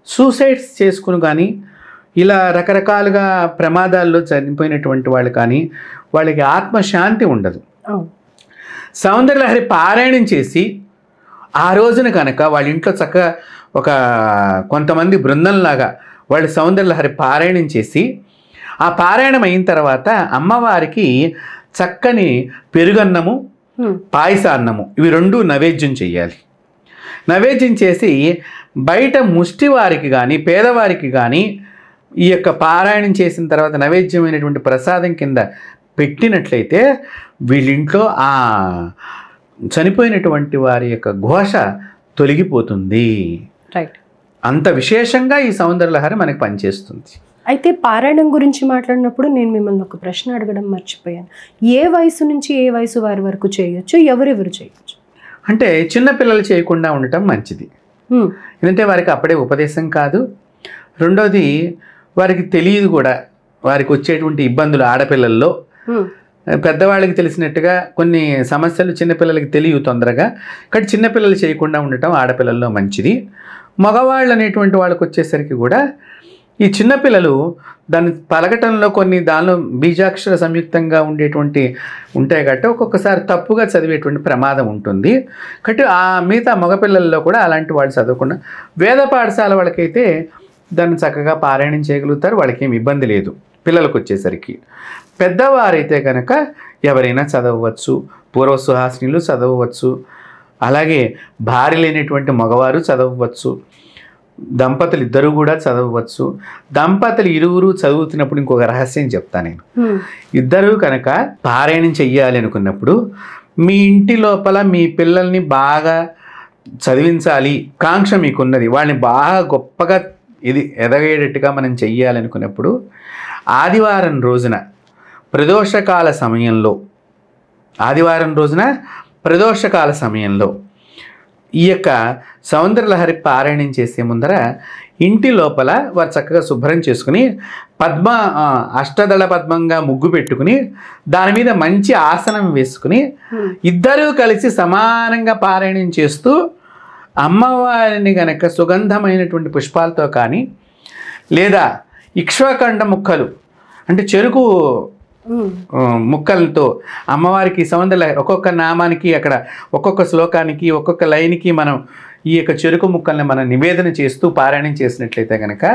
సూసైడ్స్ చేసుకుని కానీ ఇలా రకరకాలుగా ప్రమాదాల్లో చనిపోయినటువంటి వాళ్ళు కానీ వాళ్ళకి ఆత్మశాంతి ఉండదు. సౌందర్యలహరి పారాయణం చేసి ఆ రోజున కనుక వాళ్ళ ఇంట్లో చక్కగా ఒక కొంతమంది బృందంలాగా వాళ్ళు సౌందర్యలహరి పారాయణం చేసి ఆ పారాయణం అయిన తర్వాత అమ్మవారికి చక్కని పెరుగన్నము, పాయసాన్నము ఇవి 2 నైవేద్యం చేయాలి. నైవేద్యం చేసి బయట ముష్టివారికి కానీ పేదవారికి కానీ ఈ యొక్క పారాయణం చేసిన తర్వాత నైవేద్యమైనటువంటి ప్రసాదం కింద పెట్టినట్లయితే వీళ్ళింట్లో ఆ చనిపోయినటువంటి వారి యొక్క ఘోష తొలగిపోతుంది.
రైట్.
అంత విశేషంగా ఈ సౌందర్యలహరి మనకి పనిచేస్తుంది.
అయితే పారాయణం గురించి మాట్లాడినప్పుడు నేను మిమ్మల్ని ఒక ప్రశ్న అడగడం మర్చిపోయాను. ఏ వయసు నుంచి ఏ వయసు వారి వరకు చేయొచ్చు, ఎవరెవరు చేయొచ్చు?
అంటే చిన్నపిల్లలు చేయకుండా ఉండటం మంచిది. ఎందుకంటే వారికి అప్పుడే ఉపదేశం కాదు. రెండోది వారికి తెలియదు కూడా, వారికి వచ్చేటువంటి ఇబ్బందులు ఆడపిల్లల్లో. పెద్దవాళ్ళకి తెలిసినట్టుగా కొన్ని సమస్యలు చిన్నపిల్లలకి తెలియవు తొందరగా, కానీ చిన్నపిల్లలు చేయకుండా ఉండటం ఆడపిల్లల్లో మంచిది. మగవాళ్ళు అనేటువంటి వాళ్ళకి వచ్చేసరికి కూడా ఈ చిన్నపిల్లలు దాన్ని పలకటంలో కొన్ని దానిలో బీజాక్షర సంయుక్తంగా ఉండేటువంటి ఉంటాయి కాబట్టి ఒక్కొక్కసారి తప్పుగా చదివేటువంటి ప్రమాదం ఉంటుంది. కాబట్టి ఆ మిగతా మగపిల్లల్లో కూడా అలాంటి వాళ్ళు చదవకుండా, వేద పాఠశాల వాళ్ళకైతే దాన్ని చక్కగా పారాయణం చేయగలుగుతారు, వాళ్ళకి ఏమి ఇబ్బంది లేదు. పిల్లలకు వచ్చేసరికి పెద్దవారైతే కనుక ఎవరైనా చదవవచ్చు, పూర్వ సుహాసినులు చదవవచ్చు, అలాగే భార్య లేనటువంటి మగవారు చదవవచ్చు, దంపతులు ఇద్దరు కూడా చదవవచ్చు. దంపతులు ఇరువురు చదువుతున్నప్పుడు ఇంకొక రహస్యం చెప్తాను నేను. ఇద్దరు కనుక పారాయణం చెయ్యాలి అనుకున్నప్పుడు మీ ఇంటి లోపల మీ పిల్లల్ని బాగా చదివించాలి కాంక్ష మీకున్నది, వాళ్ళని బాగా గొప్పగా ఇది ఎదగేటట్టుగా మనం చెయ్యాలనుకున్నప్పుడు ఆదివారం రోజున ప్రదోషకాల సమయంలో, ఆదివారం రోజున ప్రదోషకాల సమయంలో ఈ యొక్క సౌందర్యలహరి పారాయణం చేసే ముందర ఇంటి లోపల వారు చక్కగా శుభ్రం చేసుకుని అష్టదళ పద్మంగా ముగ్గు పెట్టుకుని దాని మీద మంచి ఆసనం వేసుకుని ఇద్దరూ కలిసి సమానంగా పారాయణం చేస్తూ అమ్మవారిని గనక సుగంధమైనటువంటి పుష్పాలతో కానీ లేదా ఇక్ష్వాకండ ముక్కలు అంటే చెరుకు ముక్కలతో అమ్మవారికి సౌందర్య ఒక్కొక్క నామానికి అక్కడ ఒక్కొక్క శ్లోకానికి ఒక్కొక్క లైన్కి మనం ఈ యొక్క చెరుకు ముక్కల్ని మనం నివేదన చేస్తూ పారాయణం చేసినట్లయితే కనుక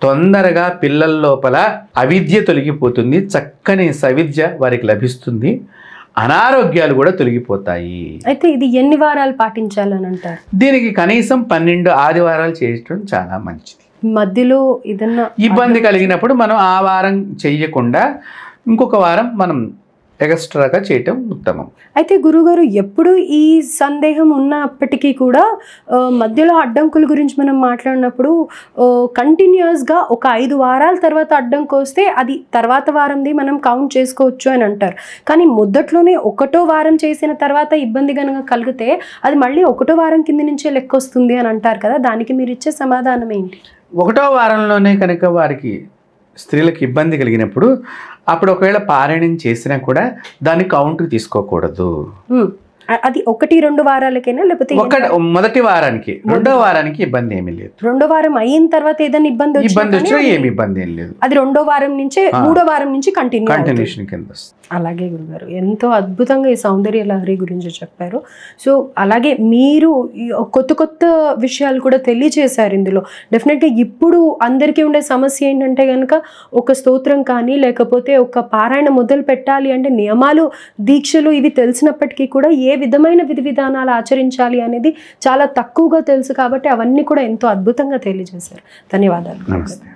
తొందరగా పిల్లల లోపల అవిద్య తొలగిపోతుంది, చక్కని సవిద్య వారికి లభిస్తుంది, అనారోగ్యాలు కూడా తొలగిపోతాయి.
అయితే ఇది ఎన్ని వారాలు పాటించాలని అంటారు?
దీనికి కనీసం 12 ఆదివారాలు చేయటం చాలా మంచిది.
మధ్యలో ఏదన్నా
ఇబ్బంది కలిగినప్పుడు మనం ఆ వారం చెయ్యకుండా ఇంకొక వారం మనం ఎక్స్ట్రాగా చేయటం ఉత్తమం.
అయితే గురుగారు ఎప్పుడు ఈ సందేహం ఉన్నప్పటికీ కూడా మధ్యలో అడ్డంకుల గురించి మనం మాట్లాడినప్పుడు కంటిన్యూస్గా ఒక 5 వారాల తర్వాత అడ్డంకి వస్తే అది తర్వాత వారంది మనం కౌంట్ చేసుకోవచ్చు అని అంటారు. కానీ మొదట్లోనే 1వ వారం చేసిన తర్వాత ఇబ్బంది కనుక కలిగితే అది మళ్ళీ 1వ వారం కింద నుంచే లెక్క వస్తుంది అని అంటారు కదా, దానికి మీరు ఇచ్చే సమాధానం ఏంటి?
1వ వారంలోనే కనుక వారికి స్త్రీలకు ఇబ్బంది కలిగినప్పుడు అప్పుడు ఒకవేళ పారాయణం చేసినా కూడా దాన్ని కౌంట్కి తీసుకోకూడదు.
అది 1-2 వారాలకైనా లేకపోతే
మొదటి వారానికి 2వ వారానికి ఇబ్బంది ఏమీ లేదు.
2వ వారం అయిన తర్వాత ఏదైనా ఇబ్బంది
వచ్చినా ఏమి ఇబ్బంది ఏం లేదు.
అది 2వ వారం నుంచే 3వ వారం నుంచి
కంటిన్యూషన్ కింద వస్తుంది.
అలాగే గురుగారు ఎంతో అద్భుతంగా ఈ సౌందర్య లహరి గురించి చెప్పారు. సో అలాగే మీరు కొత్త కొత్త విషయాలు కూడా తెలియజేశారు ఇందులో. డెఫినెట్గా ఇప్పుడు అందరికీ ఉండే సమస్య ఏంటంటే కనుక ఒక స్తోత్రం కానీ లేకపోతే ఒక పారాయణ మొదలు పెట్టాలి అంటే నియమాలు దీక్షలు ఇవి తెలిసినప్పటికీ కూడా ఏ విధమైన విధి విధానాలు ఆచరించాలి అనేది చాలా తక్కువగా తెలుసు. కాబట్టి అవన్నీ కూడా ఎంతో అద్భుతంగా తెలియజేశారు. ధన్యవాదాలు.
నమస్తే.